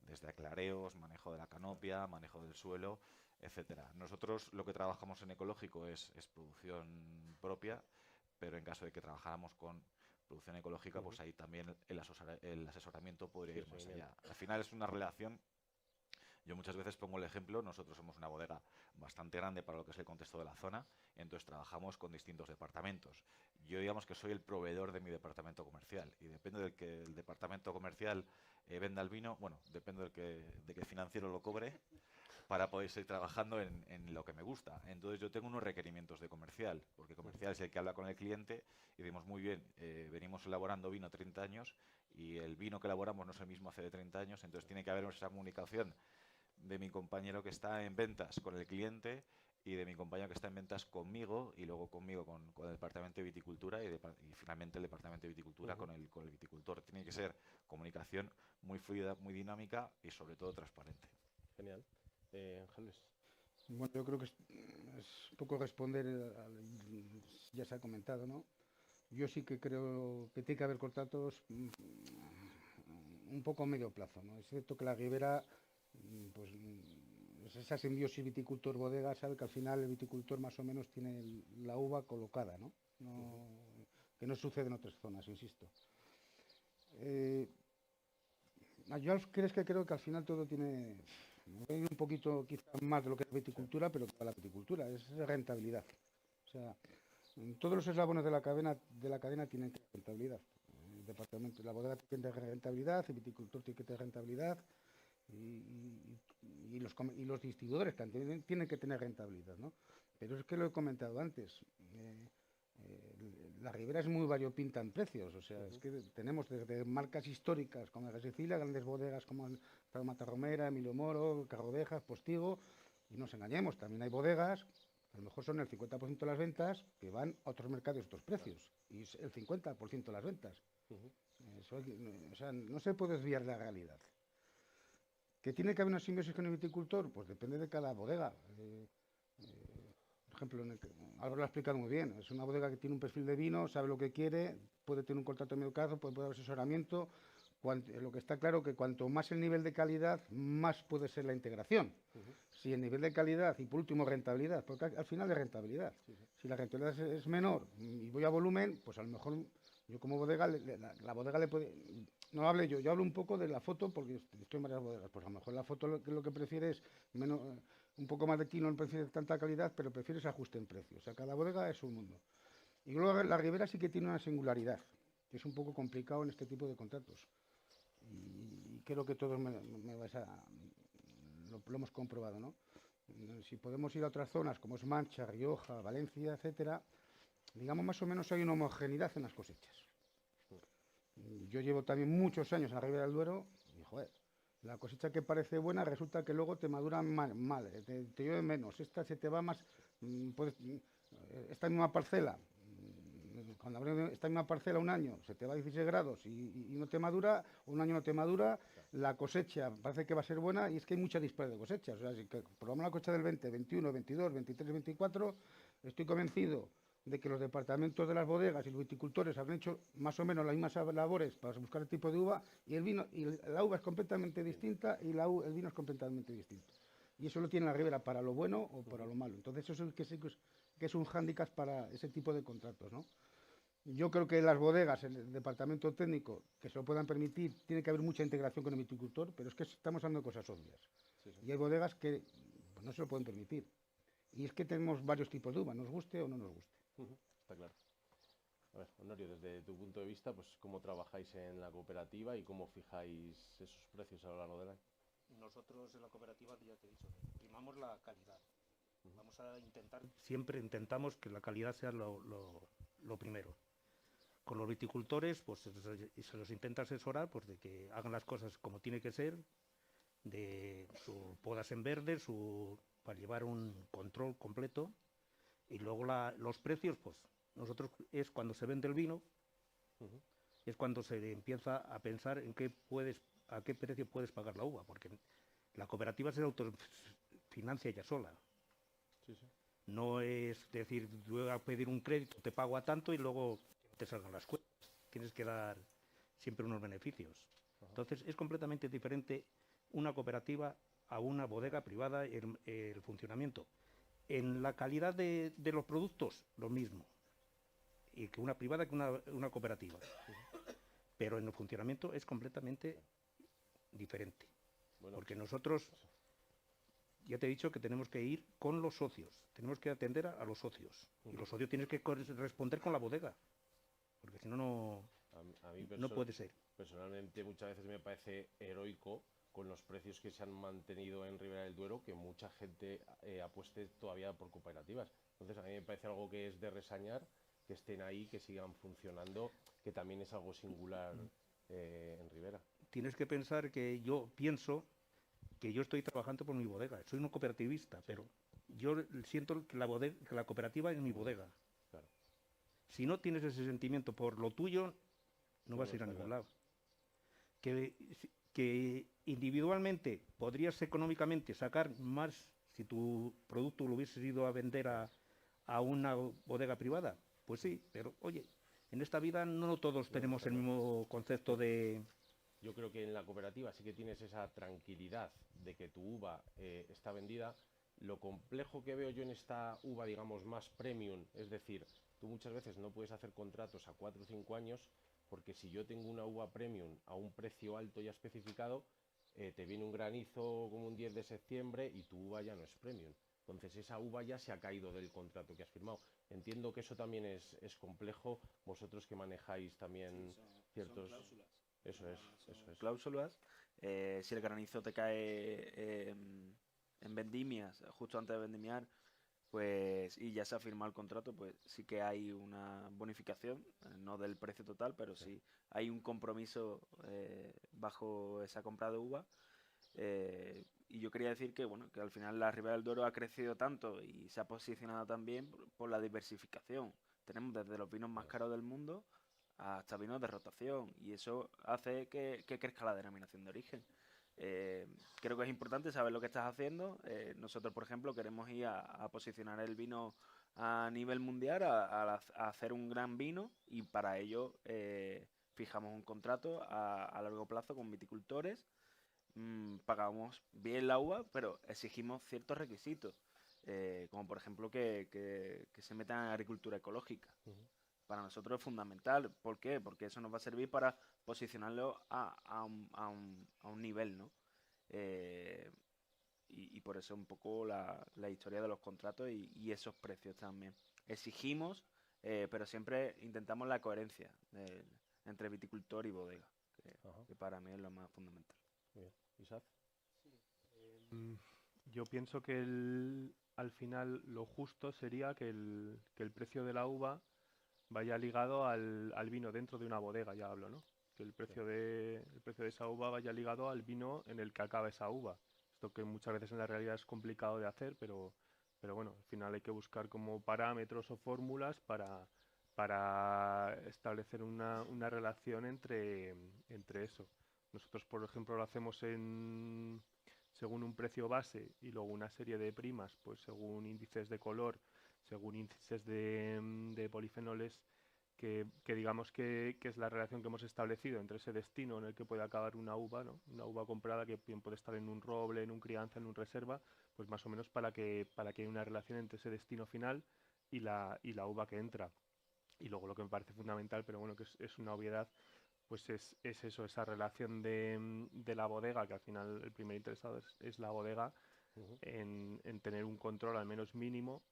desde aclareos, manejo de la canopia, manejo del suelo, etcétera. Nosotros lo que trabajamos en ecológico es producción propia, pero en caso de que trabajáramos con producción ecológica, pues ahí también el asesoramiento podría ir más allá. Al final es una relación. Yo muchas veces pongo el ejemplo, nosotros somos una bodega bastante grande para lo que es el contexto de la zona, entonces trabajamos con distintos departamentos. Yo digamos que soy el proveedor de mi departamento comercial, y depende del que el departamento comercial venda el vino, bueno, depende de que el financiero lo cobre, para poder seguir trabajando en lo que me gusta. Entonces yo tengo unos requerimientos de comercial, porque comercial es el que habla con el cliente y decimos, muy bien, venimos elaborando vino 30 años y el vino que elaboramos no es el mismo hace de 30 años, entonces tiene que haber esa comunicación de mi compañero que está en ventas con el cliente y de mi compañero que está en ventas conmigo, y luego conmigo con el departamento de viticultura y finalmente el departamento de viticultura con el viticultor. Tiene que ser comunicación muy fluida, muy dinámica y sobre todo transparente. Genial. Ángeles. Bueno, yo creo que es poco responder, ya se ha comentado, ¿no? Yo sí que creo que tiene que haber contratos un poco a medio plazo, ¿no? Es cierto que la Ribera, pues esa simbiosis viticultor-bodega, sabe que al final el viticultor más o menos tiene la uva colocada, ¿no? Que no sucede en otras zonas, insisto. Yo creo que al final todo tiene... Voy un poquito quizás más de lo que es viticultura, pero toda la viticultura es rentabilidad. O sea, todos los eslabones de la cadena tienen que tener rentabilidad. El departamento, la bodega tiene que tener rentabilidad, el viticultor tiene que tener rentabilidad y los distribuidores también tienen que tener rentabilidad, ¿no? Pero es que lo he comentado antes. La Ribera es muy variopinta en precios, o sea, es que tenemos desde marcas históricas como la Sicilia, grandes bodegas como Matarromera, Emilio Moro, Carrodejas, Postigo, y no nos engañemos, también hay bodegas, a lo mejor son el 50% de las ventas que van a otros mercados de estos precios, y es el 50% de las ventas. Eso, o sea, no se puede desviar de la realidad. ¿Que tiene que haber una simbiosis con el viticultor? Pues depende de cada bodega. Por ejemplo, Álvaro lo ha explicado muy bien, es una bodega que tiene un perfil de vino, sabe lo que quiere, puede tener un contrato de medio plazo, puede haber asesoramiento. Lo que está claro que cuanto más el nivel de calidad, más puede ser la integración. Si el nivel de calidad y por último rentabilidad, porque al final es rentabilidad. Si la rentabilidad es menor y voy a volumen, pues a lo mejor yo como bodega, la bodega le puede... No hable yo hablo un poco de la foto porque estoy en varias bodegas. Pues a lo mejor la foto lo que prefiere es menos... Un poco más de tino, no prefiere tanta calidad, pero prefiere ese ajuste en precio. O sea, cada bodega es un mundo. Y luego la Ribera sí que tiene una singularidad, que es un poco complicado en este tipo de contratos. y creo que todos lo hemos comprobado, ¿no? Si podemos ir a otras zonas como es Mancha, Rioja, Valencia, etcétera, digamos más o menos hay una homogeneidad en las cosechas. Yo llevo también muchos años en la Ribera del Duero y, joder, la cosecha que parece buena resulta que luego te madura mal, te llueve menos, esta se te va más, esta misma parcela, cuando abres esta misma parcela un año se te va a 16 grados y no te madura, un año no te madura, la cosecha parece que va a ser buena y es que hay mucha disparidad de cosechas. O sea, si por lo menos la cosecha del 20, 21, 22, 23, 24, estoy convencido de que los departamentos de las bodegas y los viticultores han hecho más o menos las mismas labores para buscar el tipo de uva y el vino y la uva es completamente distinta y el vino es completamente distinto. Y eso lo tiene la Ribera para lo bueno o para lo malo. Entonces eso es que es un hándicap para ese tipo de contratos, ¿no? Yo creo que las bodegas, el departamento técnico, que se lo puedan permitir, tiene que haber mucha integración con el viticultor, pero es que estamos hablando de cosas obvias. Sí, sí. Y hay bodegas que pues, no se lo pueden permitir. Y es que tenemos varios tipos de uva, nos guste o no nos guste. Está claro. A ver, Honorio, desde tu punto de vista, pues cómo trabajáis en la cooperativa y cómo fijáis esos precios a lo largo del año. Nosotros en la cooperativa, ya te he dicho, primamos la calidad. Vamos a siempre intentamos que la calidad sea lo primero. Con los viticultores, pues se los intenta asesorar, pues de que hagan las cosas como tiene que ser, de sus podas en verde, para llevar un control completo. Y luego los precios, pues nosotros es cuando se vende el vino, es cuando se empieza a pensar a qué precio puedes pagar la uva, porque la cooperativa se autofinancia ella sola. Sí, sí. No es decir, voy a pedir un crédito, te pago a tanto y luego te salgan las cuentas. Tienes que dar siempre unos beneficios. Entonces es completamente diferente una cooperativa a una bodega privada el funcionamiento. En la calidad de los productos, lo mismo. Y que una privada que una cooperativa. Pero en el funcionamiento es completamente diferente. Bueno, porque nosotros, ya te he dicho que tenemos que ir con los socios. Tenemos que atender a los socios. Y los socios tienen que responder con la bodega. Porque si no, no puede ser. Personalmente, muchas veces me parece heroico con los precios que se han mantenido en Ribera del Duero, que mucha gente apueste todavía por cooperativas. Entonces, a mí me parece algo que es de resañar, que estén ahí, que sigan funcionando, que también es algo singular en Ribera. Tienes que pensar que yo pienso que yo estoy trabajando por mi bodega. Soy un cooperativista, pero yo siento que la cooperativa es mi bodega. Claro. Si no tienes ese sentimiento por lo tuyo, no vas a ir a ningún lado. Que individualmente podrías económicamente sacar más si tu producto lo hubieses ido a vender a una bodega privada, pues sí, pero oye, en esta vida no todos tenemos el mismo concepto de... Yo creo que en la cooperativa sí que tienes esa tranquilidad de que tu uva está vendida. Lo complejo que veo yo en esta uva, digamos, más premium, es decir, tú muchas veces no puedes hacer contratos a 4 o 5 años, porque si yo tengo una uva premium a un precio alto ya especificado, te viene un granizo como un 10 de septiembre y tu uva ya no es premium. Entonces esa uva ya se ha caído del contrato que has firmado. Entiendo que eso también es complejo, vosotros que manejáis también ciertos... Son cláusulas. Eso es. Cláusulas. Si el granizo te cae en vendimias, justo antes de vendimiar, pues y ya se ha firmado el contrato, pues sí que hay una bonificación, no del precio total, pero sí hay un compromiso bajo esa compra de uva. Y yo quería decir que bueno, que al final la Ribera del Duero ha crecido tanto y se ha posicionado también por la diversificación. Tenemos desde los vinos más caros del mundo hasta vinos de rotación, y eso hace que crezca la denominación de origen. Creo que es importante saber lo que estás haciendo. Nosotros, por ejemplo, queremos ir a posicionar el vino a nivel mundial, a hacer un gran vino, y para ello fijamos un contrato a largo plazo con viticultores. Pagamos bien la uva, pero exigimos ciertos requisitos, como por ejemplo que se metan en agricultura ecológica. Para nosotros es fundamental. ¿Por qué? Porque eso nos va a servir para posicionarlo a un nivel, ¿no? Y por eso un poco la historia de los contratos y esos precios también. Exigimos, pero siempre intentamos la coherencia entre viticultor y bodega. Ajá. que para mí es lo más fundamental. Muy bien. Isaac. Mm, Yo pienso que al final lo justo sería que el precio de la uva vaya ligado al vino dentro de una bodega, ya hablo, ¿no? Que el precio de esa uva vaya ligado al vino en el que acaba esa uva. Esto que muchas veces en la realidad es complicado de hacer, pero bueno, al final hay que buscar como parámetros o fórmulas para establecer una relación entre eso. Nosotros, por ejemplo, lo hacemos según un precio base y luego una serie de primas, pues según índices de color, según índices de polifenoles, que digamos que es la relación que hemos establecido entre ese destino en el que puede acabar una uva, ¿no? Una uva comprada que bien puede estar en un roble, en un crianza, en un reserva, pues más o menos para que haya una relación entre ese destino final y la uva que entra. Y luego lo que me parece fundamental, pero bueno, que es una obviedad, pues es eso, esa relación de la bodega, que al final el primer interesado es la bodega, Ujú. en tener un control al menos mínimo,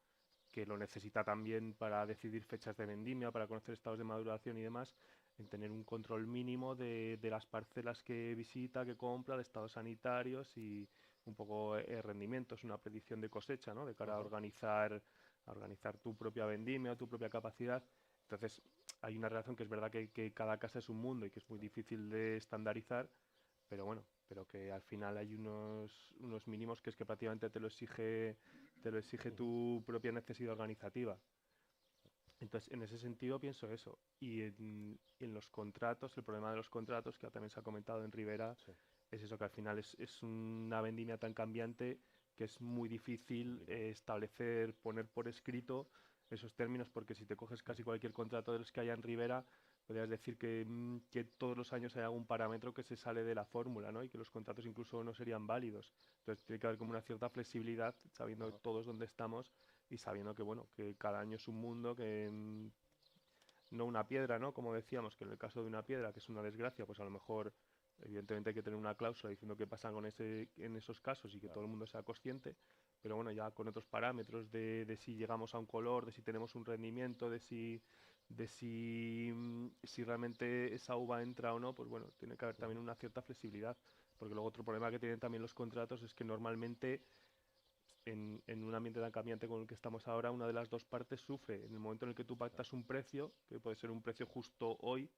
que lo necesita también para decidir fechas de vendimia, para conocer estados de maduración y demás, en tener un control mínimo de las parcelas que visita, que compra, de estados sanitarios y un poco rendimientos, una predicción de cosecha, ¿no? De cara Ajá. a organizar tu propia vendimia, tu propia capacidad. Entonces, hay una relación que es verdad que cada casa es un mundo y que es muy difícil de estandarizar, pero bueno, pero que al final hay unos mínimos que es que prácticamente te lo exige Ujú. tu propia necesidad organizativa. Entonces, en ese sentido pienso eso. Y en los contratos, el problema de los contratos, que también se ha comentado en Ribera, Sí, es eso, que al final es una vendimia tan cambiante que es muy difícil complicado. establecer, poner por escrito esos términos, porque si te coges casi cualquier contrato de los que haya en Ribera, podrías decir que todos los años hay algún parámetro que se sale de la fórmula, ¿no? Y que los contratos incluso no serían válidos. Entonces tiene que haber como una cierta flexibilidad, sabiendo Ajá. todos dónde estamos y sabiendo que, bueno, que cada año es un mundo, que no una piedra, ¿no? Como decíamos, que en el caso de una piedra, que es una desgracia, pues a lo mejor, evidentemente hay que tener una cláusula diciendo qué pasa en esos casos y que Claro. todo el mundo sea consciente, pero bueno, ya con otros parámetros de si llegamos a un color, de si tenemos un rendimiento, de si realmente esa uva entra o no, pues bueno, tiene que haber también Ujú. una cierta flexibilidad, porque luego otro problema que tienen también los contratos es que normalmente en un ambiente tan cambiante como el que estamos ahora, una de las dos partes sufre. En el momento en el que tú Claro, pactas un precio, que puede ser un precio justo hoy,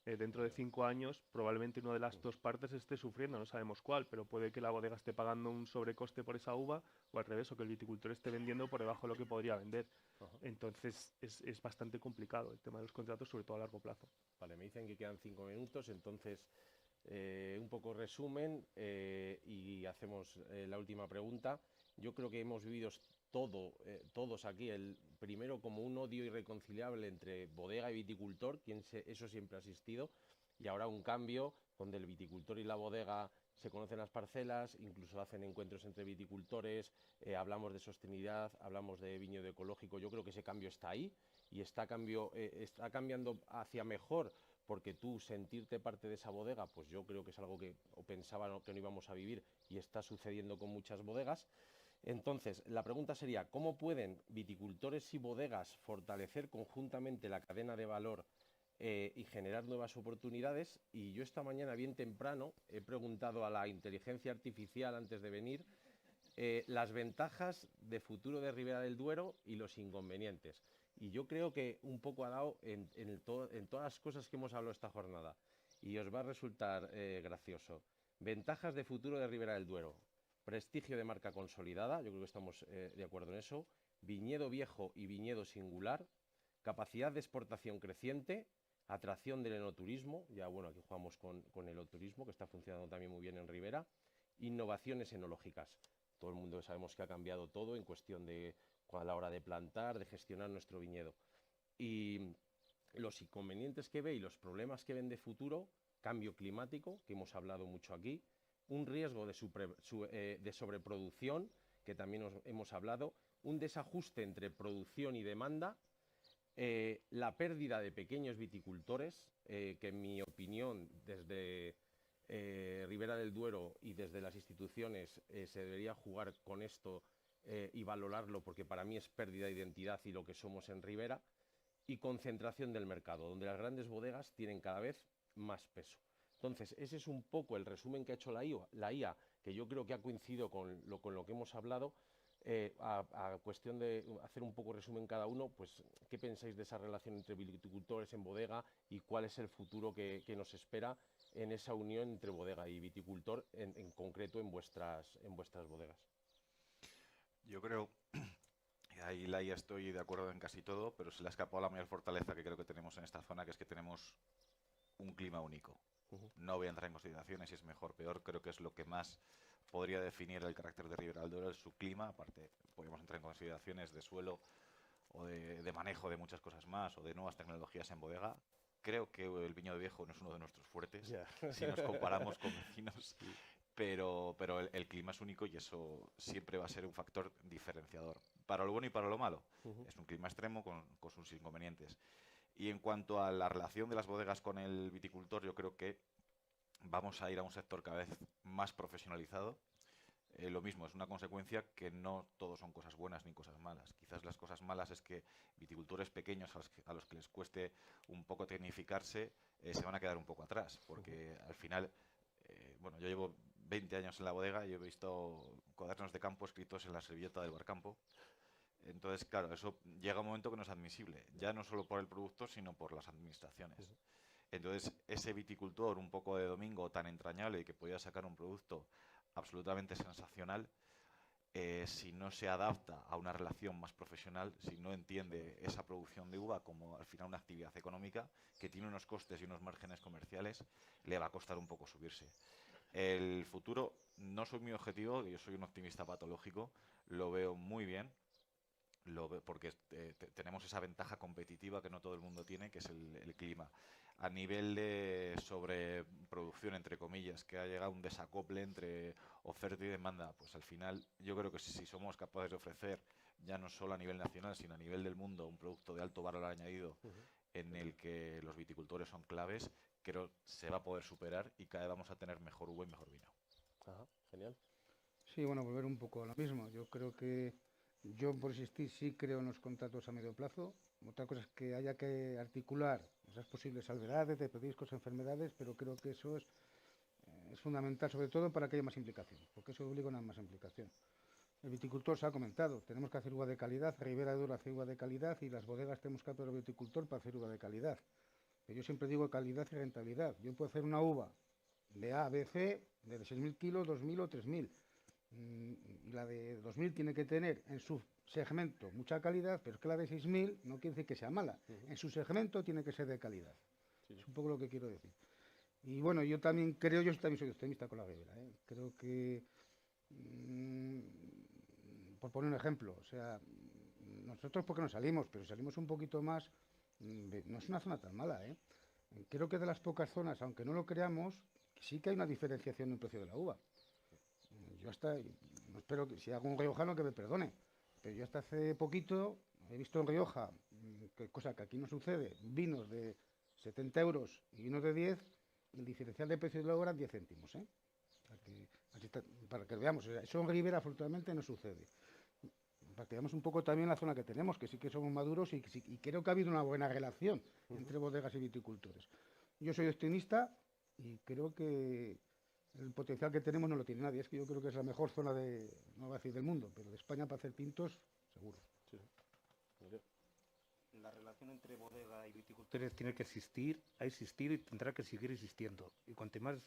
dentro de efectivamente. 5 años, probablemente una de las Ujú. dos partes esté sufriendo, no sabemos cuál, pero puede que la bodega esté pagando un sobrecoste por esa uva, o al revés, o que el viticultor esté vendiendo por debajo de lo que podría vender. Ajá. Entonces es bastante complicado el tema de los contratos, sobre todo a largo plazo. Vale, me dicen que quedan 5 minutos, entonces un poco resumen y hacemos la última pregunta. Yo creo que hemos vivido todos aquí, el primero como un odio irreconciliable entre bodega y viticultor, eso siempre ha existido, y ahora un cambio donde el viticultor y la bodega se conocen las parcelas, incluso hacen encuentros entre viticultores, hablamos de sostenibilidad, hablamos de viñedo ecológico. Yo creo que ese cambio está ahí y está cambiando hacia mejor, porque tú sentirte parte de esa bodega, pues yo creo que es algo que o pensaba que no íbamos a vivir y está sucediendo con muchas bodegas. Entonces, la pregunta sería, ¿cómo pueden viticultores y bodegas fortalecer conjuntamente la cadena de valor y generar nuevas oportunidades? Y yo esta mañana, bien temprano, he preguntado a la inteligencia artificial antes de venir las ventajas de futuro de Ribera del Duero y los inconvenientes. Y yo creo que un poco ha dado en todas las cosas que hemos hablado esta jornada. Y os va a resultar gracioso. Ventajas de futuro de Ribera del Duero. Prestigio de marca consolidada, yo creo que estamos de acuerdo en eso. Viñedo viejo y viñedo singular. Capacidad de exportación creciente. Atracción del enoturismo. Ya bueno, aquí jugamos con el enoturismo, que está funcionando también muy bien en Ribera. Innovaciones enológicas. Todo el mundo sabemos que ha cambiado todo en cuestión de a la hora de plantar, de gestionar nuestro viñedo. Y los inconvenientes que ve y los problemas que ven de futuro, cambio climático, que hemos hablado mucho aquí, un riesgo de sobreproducción, que también hemos hablado, un desajuste entre producción y demanda, la pérdida de pequeños viticultores, que en mi opinión, desde Ribera del Duero y desde las instituciones se debería jugar con esto y valorarlo, porque para mí es pérdida de identidad y lo que somos en Ribera, y concentración del mercado, donde las grandes bodegas tienen cada vez más peso. Entonces, ese es un poco el resumen que ha hecho la IA, que yo creo que ha coincidido con lo que hemos hablado. A cuestión de hacer un poco resumen cada uno, pues, ¿qué pensáis de esa relación entre viticultores en bodega y cuál es el futuro que nos espera en esa unión entre bodega y viticultor, en concreto en vuestras bodegas? Yo creo, y ahí la IA estoy de acuerdo en casi todo, pero se le ha escapado la mayor fortaleza que creo que tenemos en esta zona, que es que tenemos un clima único. No voy a entrar en consideraciones si es mejor o peor, creo que es lo que más podría definir el carácter de Ribera del Duero, es su clima. Aparte, podríamos entrar en consideraciones de suelo o de manejo de muchas cosas más, o de nuevas tecnologías en bodega. Creo que el viñedo viejo no es uno de nuestros fuertes, si nos comparamos con vecinos, pero el clima es único y eso siempre va a ser un factor diferenciador, para lo bueno y para lo malo. Es un clima extremo con sus inconvenientes. Y en cuanto a la relación de las bodegas con el viticultor, yo creo que vamos a ir a un sector cada vez más profesionalizado. Lo mismo, es una consecuencia que no todos son cosas buenas ni cosas malas. Quizás las cosas malas es que viticultores pequeños a los que les cueste un poco tecnificarse se van a quedar un poco atrás, porque al final, bueno, yo llevo 20 años en la bodega y he visto cuadernos de campo escritos en la servilleta del barcampo. Entonces, claro, eso llega un momento que no es admisible, ya no solo por el producto, sino por las administraciones. Entonces, ese viticultor un poco de domingo tan entrañable y que podía sacar un producto absolutamente sensacional, si no se adapta a una relación más profesional, si no entiende esa producción de uva como al final una actividad económica que tiene unos costes y unos márgenes comerciales, le va a costar un poco subirse. El futuro no soy muy objetivo, yo soy un optimista patológico, lo veo muy bien, porque tenemos esa ventaja competitiva que no todo el mundo tiene, que es el clima. A nivel de sobreproducción, entre comillas, que ha llegado un desacople entre oferta y demanda, pues al final yo creo que si somos capaces de ofrecer, ya no solo a nivel nacional, sino a nivel del mundo, un producto de alto valor añadido en el que los viticultores son claves, creo que se va a poder superar y cada vez vamos a tener mejor uva y mejor vino. Ajá, genial. Sí, bueno, volver un poco a lo mismo. Yo creo que, yo por existir sí creo en los contratos a medio plazo. Otra cosa es que haya que articular esas posibles salvedades de riesgos, enfermedades, pero creo que eso es fundamental, sobre todo para que haya más implicación, porque eso obliga a una más implicación. El viticultor se ha comentado, tenemos que hacer uva de calidad, Ribera del Duero hace uva de calidad y las bodegas tenemos que hacer el viticultor para hacer uva de calidad. Pero yo siempre digo calidad y rentabilidad. Yo puedo hacer una uva de A, B, C, de 6.000 kilos, 2.000 o 3.000. Y la de 2.000 tiene que tener en su segmento mucha calidad, pero es que la de 6.000 no quiere decir que sea mala. En su segmento tiene que ser de calidad. Es un poco lo que quiero decir. Y bueno, yo también soy optimista con la Ribera. Creo que, por poner un ejemplo, o sea, nosotros porque no salimos, pero salimos un poquito más, no es una zona tan mala. Creo que de las pocas zonas, aunque no lo creamos, sí que hay una diferenciación en el precio de la uva. Yo hasta, no espero que si hago un riojano que me perdone, pero yo hasta hace poquito he visto en Rioja, cosa que aquí no sucede, vinos de 70 euros y vinos de 10, el diferencial de precio de la uva eran 10 céntimos. Para que lo veamos, eso en Ribera afortunadamente no sucede. Para que veamos un poco también la zona que tenemos, que sí que somos maduros y creo que ha habido una buena relación entre bodegas y viticultores. Yo soy optimista y creo que el potencial que tenemos no lo tiene nadie. Es que yo creo que es la mejor zona no voy a decir del mundo, pero de España para hacer pintos, seguro. Sí. La relación entre bodega y viticultores tiene que existir, ha existido y tendrá que seguir existiendo. Y cuanto más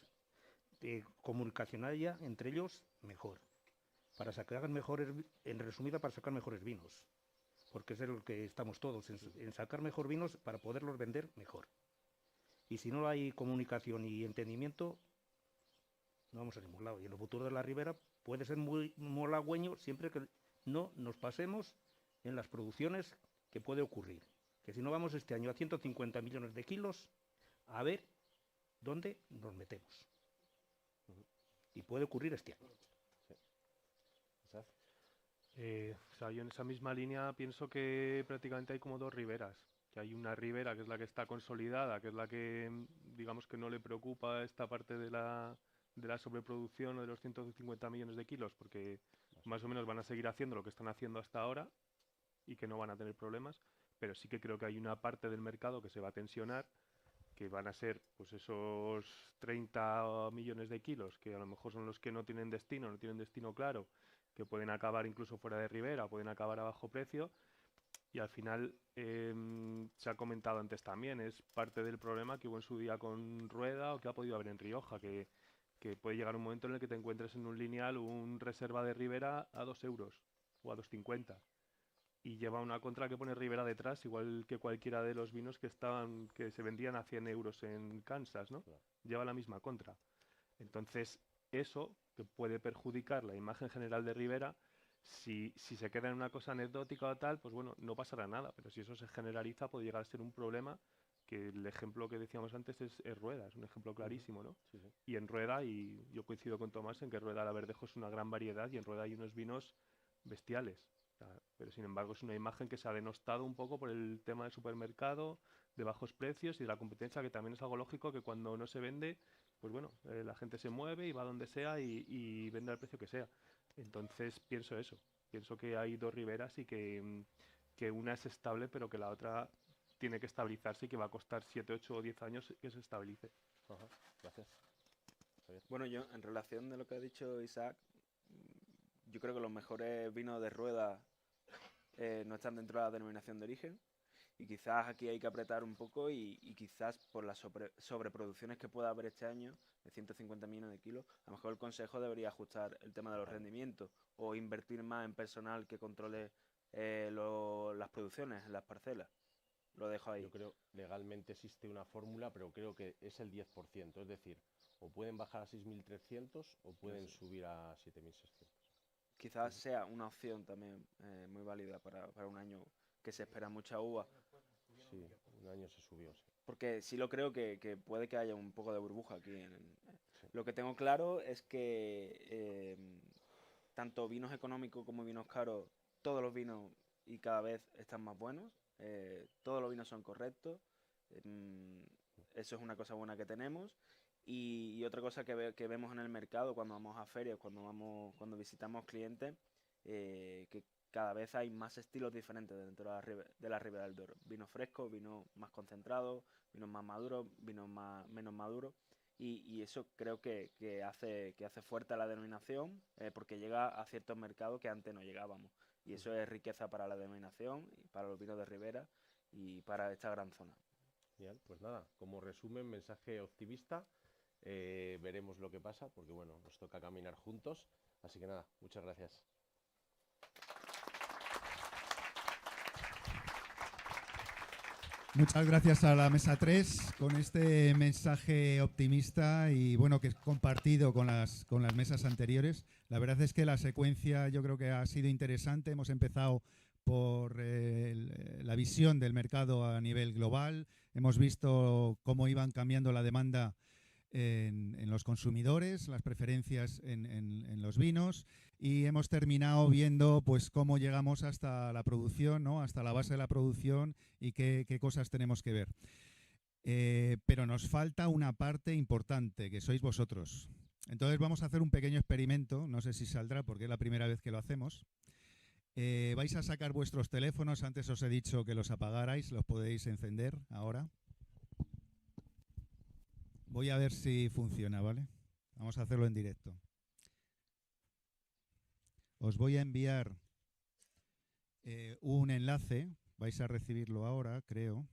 comunicación haya entre ellos, mejor. Para sacar mejores, en resumida, para sacar mejores vinos. Porque es lo que estamos todos, en sacar mejor vinos para poderlos vender mejor. Y si no hay comunicación y entendimiento, no vamos a ningún lado. Y en el futuro de la Ribera puede ser muy halagüeño siempre que no nos pasemos en las producciones que puede ocurrir. Que si no vamos este año a 150 millones de kilos, a ver dónde nos metemos. Y puede ocurrir este año. O sea, yo en esa misma línea pienso que prácticamente hay como dos riberas. Que hay una ribera que es la que está consolidada, que es la que, digamos, que no le preocupa esta parte de la sobreproducción o de los 150 millones de kilos, porque más o menos van a seguir haciendo lo que están haciendo hasta ahora y que no van a tener problemas, pero sí que creo que hay una parte del mercado que se va a tensionar que van a ser pues esos 30 millones de kilos, que a lo mejor son los que no tienen destino claro, que pueden acabar incluso fuera de Ribera, pueden acabar a bajo precio. Y al final, se ha comentado antes también, es parte del problema que hubo en su día con Rueda o que ha podido haber en Rioja, que puede llegar un momento en el que te encuentres en un lineal un reserva de Ribera a 2 euros o a 2,50 y lleva una contra que pone Ribera detrás, igual que cualquiera de los vinos que se vendían a 100 euros en Kansas, ¿no? Claro. Lleva la misma contra. Entonces, eso que puede perjudicar la imagen general de Ribera, si se queda en una cosa anecdótica o tal, pues bueno, no pasará nada, pero si eso se generaliza puede llegar a ser un problema, que el ejemplo que decíamos antes es Rueda, es un ejemplo clarísimo, ¿no? Sí, sí. Y en Rueda, y yo coincido con Tomás en que Rueda la Verdejo es una gran variedad y en Rueda hay unos vinos bestiales. O sea, pero sin embargo es una imagen que se ha denostado un poco por el tema del supermercado, de bajos precios y de la competencia, que también es algo lógico que cuando no se vende, pues bueno, la gente se mueve y va donde sea y vende al precio que sea. Entonces pienso eso, pienso que hay dos riberas y que una es estable pero que la otra tiene que estabilizarse y que va a costar 7, 8 o 10 años que se estabilice. Ajá, gracias. Javier. Bueno, yo en relación de lo que ha dicho Isaac, yo creo que los mejores vinos de Rueda no están dentro de la denominación de origen y quizás aquí hay que apretar un poco y quizás por las sobreproducciones que pueda haber este año de 150 millones de kilos, a lo mejor el Consejo debería ajustar el tema de los rendimientos o invertir más en personal que controle las producciones en las parcelas. Lo dejo ahí. Yo creo legalmente existe una fórmula, pero creo que es el 10%, es decir, o pueden bajar a 6.300 o pueden subir a 7.600. Quizás sea una opción también muy válida para un año que se espera mucha uva. Sí, un año se subió, sí. Porque sí lo creo que puede que haya un poco de burbuja aquí. Sí. Lo que tengo claro es que tanto vinos económicos como vinos caros, todos los vinos y cada vez están más buenos. Todos los vinos son correctos. Eso es una cosa buena que tenemos. Y otra cosa que vemos en el mercado cuando vamos a ferias, cuando visitamos clientes, que cada vez hay más estilos diferentes dentro de la Ribera del Duero. Vinos frescos, vinos más concentrados, vinos más maduros, vinos menos maduros. Y eso creo que hace fuerte a la denominación, porque llega a ciertos mercados que antes no llegábamos. Y eso es riqueza para la denominación, y para los vinos de Ribera y para esta gran zona. Bien, pues nada, como resumen, mensaje optimista. Veremos lo que pasa, porque bueno, nos toca caminar juntos. Así que nada, muchas gracias. Muchas gracias a la Mesa 3 con este mensaje optimista y bueno, que es compartido con las mesas anteriores. La verdad es que la secuencia yo creo que ha sido interesante. Hemos empezado por la visión del mercado a nivel global. Hemos visto cómo iban cambiando la demanda en los consumidores, las preferencias en los vinos, y hemos terminado viendo pues cómo llegamos hasta la producción, ¿no? Hasta la base de la producción y qué cosas tenemos que ver. Pero nos falta una parte importante, que sois vosotros. Entonces vamos a hacer un pequeño experimento, no sé si saldrá porque es la primera vez que lo hacemos. Vais a sacar vuestros teléfonos, antes os he dicho que los apagarais, los podéis encender ahora. Voy a ver si funciona, ¿vale? Vamos a hacerlo en directo. Os voy a enviar un enlace, vais a recibirlo ahora, creo.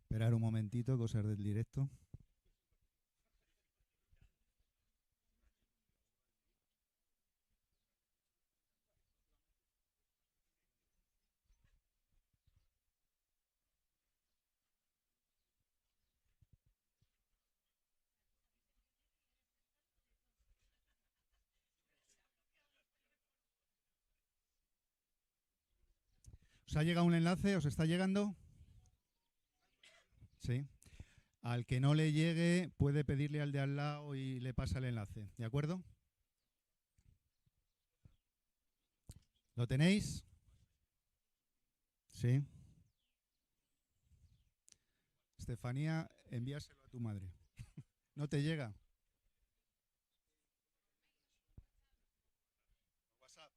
Esperar un momentito, cosas del directo. ¿Os ha llegado un enlace? ¿Os está llegando? Sí. Al que no le llegue puede pedirle al de al lado y le pasa el enlace, ¿de acuerdo? ¿Lo tenéis? Sí. Estefanía, envíaselo a tu madre. ¿No te llega? WhatsApp.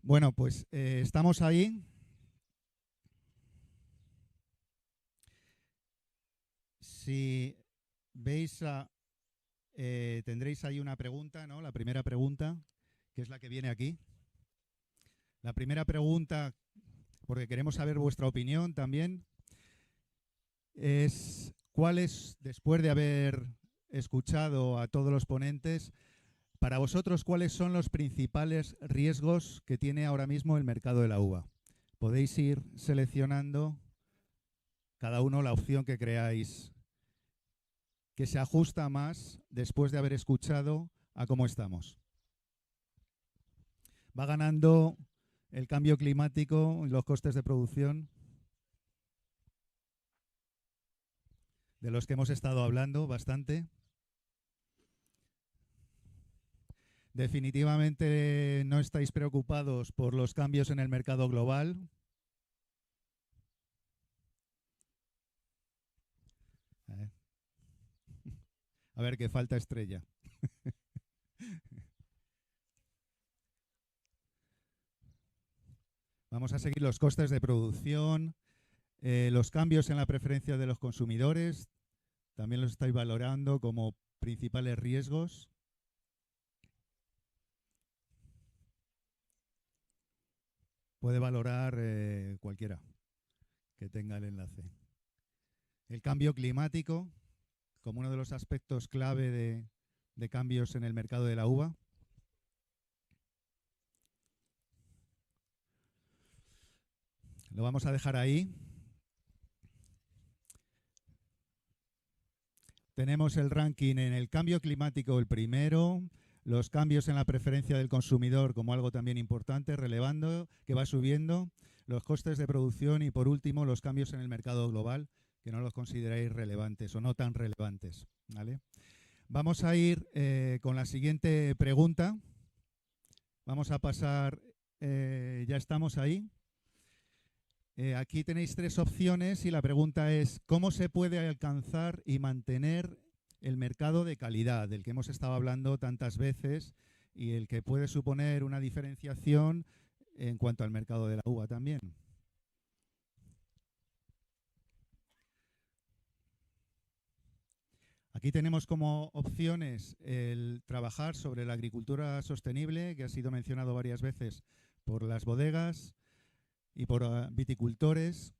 Bueno, pues estamos ahí. Si veis, tendréis ahí una pregunta, ¿no? La primera pregunta, que es la que viene aquí. La primera pregunta, porque queremos saber vuestra opinión también, es ¿cuál es, después de haber escuchado a todos los ponentes, para vosotros cuáles son los principales riesgos que tiene ahora mismo el mercado de la uva? Podéis ir seleccionando cada uno la opción que creáis que se ajusta más después de haber escuchado a cómo estamos. Va ganando el cambio climático y los costes de producción, de los que hemos estado hablando bastante. Definitivamente no estáis preocupados por los cambios en el mercado global. A ver, que falta estrella. Vamos a seguir los costes de producción, los cambios en la preferencia de los consumidores, también los estáis valorando como principales riesgos. Puede valorar cualquiera que tenga el enlace. El cambio climático como uno de los aspectos clave de cambios en el mercado de la uva. Lo vamos a dejar ahí. Tenemos el ranking en el cambio climático, el primero, los cambios en la preferencia del consumidor como algo también importante, relevando, que va subiendo, los costes de producción y, por último, los cambios en el mercado global, que no los consideráis relevantes o no tan relevantes, ¿vale? Vamos a ir con la siguiente pregunta. Vamos a pasar, ya estamos ahí. Aquí tenéis 3 opciones y la pregunta es ¿cómo se puede alcanzar y mantener el mercado de calidad, del que hemos estado hablando tantas veces y el que puede suponer una diferenciación en cuanto al mercado de la uva también? Aquí tenemos como opciones el trabajar sobre la agricultura sostenible, que ha sido mencionado varias veces por las bodegas y por viticultores.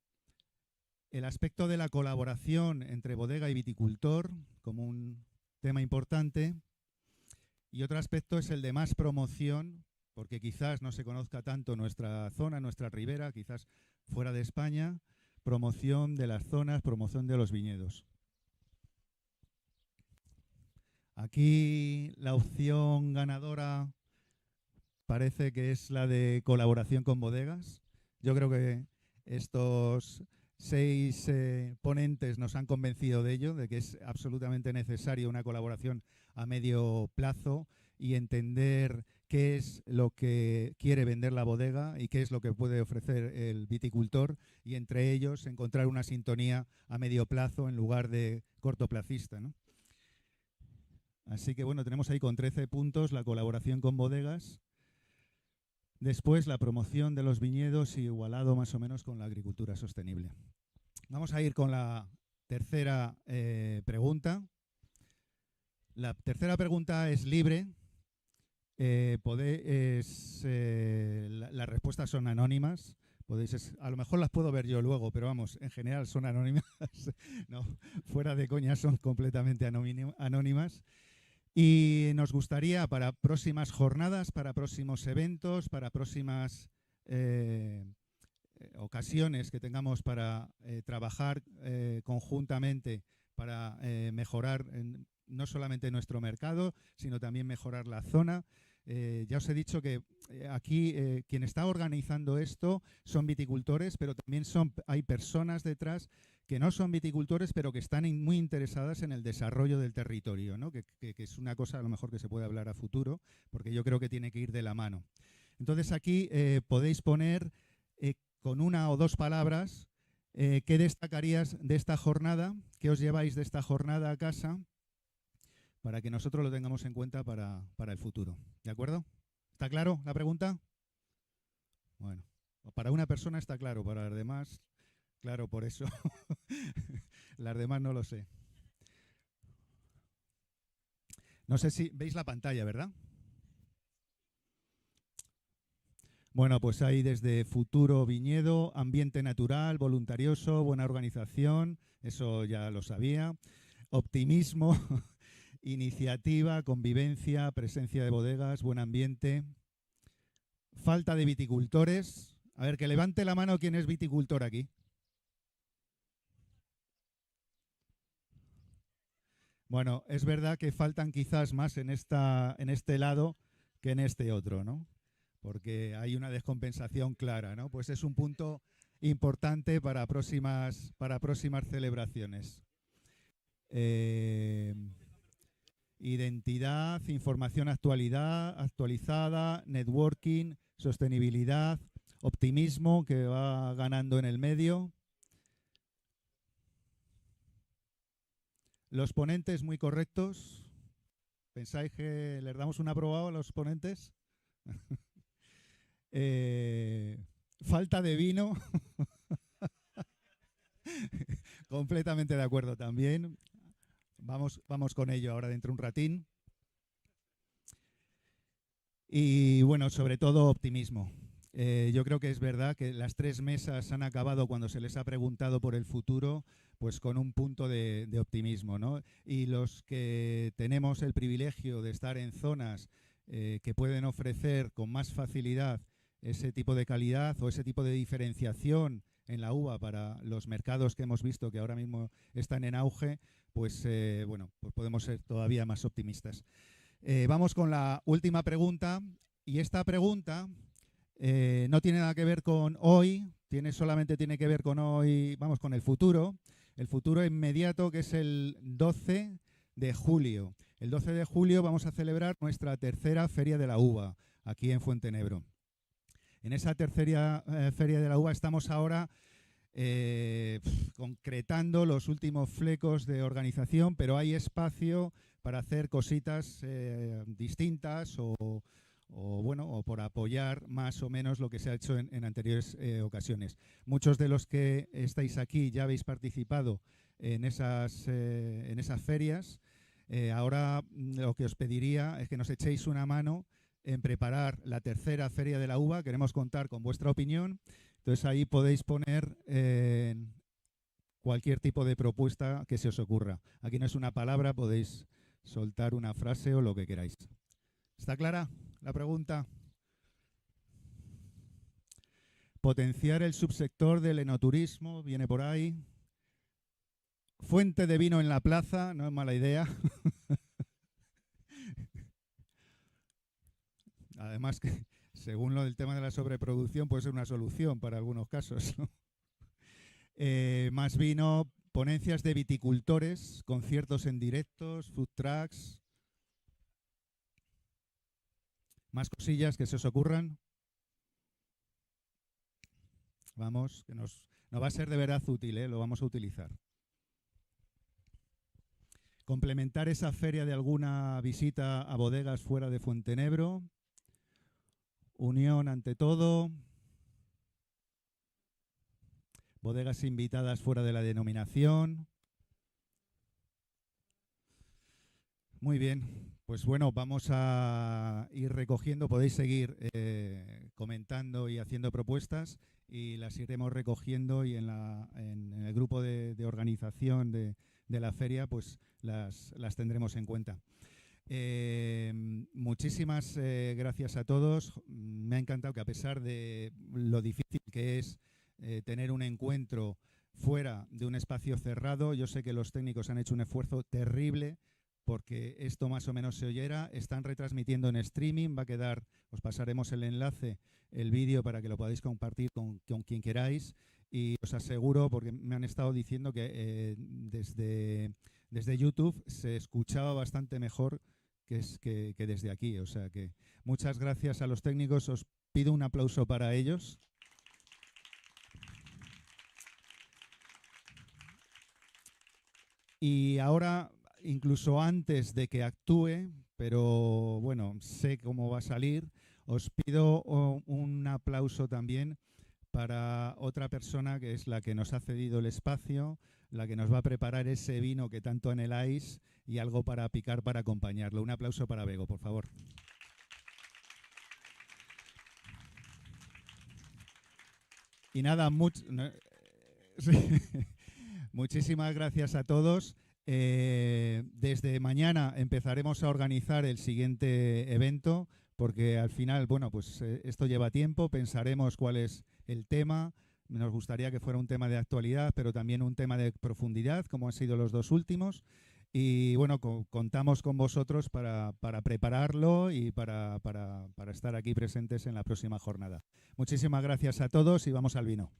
El aspecto de la colaboración entre bodega y viticultor como un tema importante. Y otro aspecto es el de más promoción, porque quizás no se conozca tanto nuestra zona, nuestra ribera, quizás fuera de España, promoción de las zonas, promoción de los viñedos. Aquí la opción ganadora parece que es la de colaboración con bodegas. Yo creo que estos 6 ponentes nos han convencido de ello, de que es absolutamente necesaria una colaboración a medio plazo y entender qué es lo que quiere vender la bodega y qué es lo que puede ofrecer el viticultor y entre ellos encontrar una sintonía a medio plazo en lugar de cortoplacista, ¿no? Así que bueno, tenemos ahí con 13 puntos la colaboración con bodegas. Después la promoción de los viñedos y igualado más o menos con la agricultura sostenible. Vamos a ir con la tercera pregunta. La tercera pregunta es libre. Las respuestas son anónimas. A lo mejor las puedo ver yo luego, pero vamos, en general son anónimas. No, fuera de coña son completamente anónimas. Y nos gustaría para próximas jornadas, para próximos eventos, para próximas ocasiones que tengamos para trabajar conjuntamente para mejorar no solamente nuestro mercado, sino también mejorar la zona, Ya os he dicho que aquí quien está organizando esto son viticultores, pero también hay personas detrás que no son viticultores, pero que están muy interesadas en el desarrollo del territorio, ¿no? Que es una cosa a lo mejor que se puede hablar a futuro, porque yo creo que tiene que ir de la mano. Entonces aquí podéis poner con una o dos palabras qué destacarías de esta jornada, qué os lleváis de esta jornada a casa, para que nosotros lo tengamos en cuenta para el futuro. ¿De acuerdo? ¿Está claro la pregunta? Bueno, para una persona está claro, para las demás, claro, por eso. Las demás no lo sé. No sé si veis la pantalla, ¿verdad? Bueno, pues hay desde futuro viñedo, ambiente natural, voluntarioso, buena organización, eso ya lo sabía, optimismo, iniciativa, convivencia, presencia de bodegas, buen ambiente, falta de viticultores. A ver, que levante la mano quien es viticultor aquí. Bueno, es verdad que faltan quizás más en este lado que en este otro, ¿no? Porque hay una descompensación clara, ¿no? Pues es un punto importante para próximas celebraciones. Identidad, información actualizada, networking, sostenibilidad, optimismo que va ganando en el medio. Los ponentes muy correctos. ¿Pensáis que les damos un aprobado a los ponentes? Falta de vino. Completamente de acuerdo también. Vamos con ello ahora dentro de un ratín. Y bueno, sobre todo optimismo. Yo creo que es verdad que las 3 mesas han acabado cuando se les ha preguntado por el futuro, pues con un punto de optimismo, ¿no? Y los que tenemos el privilegio de estar en zonas que pueden ofrecer con más facilidad ese tipo de calidad o ese tipo de diferenciación en la uva para los mercados que hemos visto que ahora mismo están en auge, pues bueno, pues podemos ser todavía más optimistas. Vamos con la última pregunta, y esta pregunta no tiene nada que ver con hoy, solamente tiene que ver con hoy, vamos, con el futuro inmediato, que es el 12 de julio. El 12 de julio vamos a celebrar nuestra tercera Feria de la Uva aquí en Fuentenebro. En esa tercera Feria de la Uva estamos ahora concretando los últimos flecos de organización, pero hay espacio para hacer cositas distintas o por apoyar más o menos lo que se ha hecho en anteriores ocasiones. Muchos de los que estáis aquí ya habéis participado en esas ferias. Ahora lo que os pediría es que nos echéis una mano en preparar la tercera Feria de la Uva. Queremos contar con vuestra opinión. Entonces ahí podéis poner cualquier tipo de propuesta que se os ocurra. Aquí no es una palabra, podéis soltar una frase o lo que queráis. ¿Está clara la pregunta? Potenciar el subsector del enoturismo, viene por ahí. Fuente de vino en la plaza, no es mala idea. Además que, según lo del tema de la sobreproducción, puede ser una solución para algunos casos, ¿no? Más vino, ponencias de viticultores, conciertos en directos, food trucks. Más cosillas que se os ocurran. Vamos, que nos va a ser de verdad útil, lo vamos a utilizar. Complementar esa feria de alguna visita a bodegas fuera de Fuentenebro. Unión ante todo. Bodegas invitadas fuera de la denominación. Muy bien, pues bueno, vamos a ir recogiendo. Podéis seguir comentando y haciendo propuestas y las iremos recogiendo, y en el grupo de organización de la feria pues las tendremos en cuenta. Muchísimas gracias a todos. Me ha encantado que, a pesar de lo difícil que es tener un encuentro fuera de un espacio cerrado, yo sé que los técnicos han hecho un esfuerzo terrible porque esto más o menos se oyera. Están retransmitiendo en streaming, va a quedar, os pasaremos el enlace, el vídeo para que lo podáis compartir con quien queráis. Y os aseguro, porque me han estado diciendo que desde YouTube se escuchaba bastante mejor que desde aquí. O sea que muchas gracias a los técnicos. Os pido un aplauso para ellos. Y ahora, incluso antes de que actúe, pero bueno, sé cómo va a salir, os pido un aplauso también para otra persona que es la que nos ha cedido el espacio, la que nos va a preparar ese vino que tanto anheláis y algo para picar para acompañarlo. Un aplauso para Bego, por favor. Y nada, muchísimas gracias a todos. Desde mañana empezaremos a organizar el siguiente evento, porque al final, bueno, pues esto lleva tiempo, pensaremos cuál es el tema. Nos gustaría que fuera un tema de actualidad, pero también un tema de profundidad, como han sido los dos últimos. Y bueno, contamos con vosotros para prepararlo y para estar aquí presentes en la próxima jornada. Muchísimas gracias a todos y vamos al vino.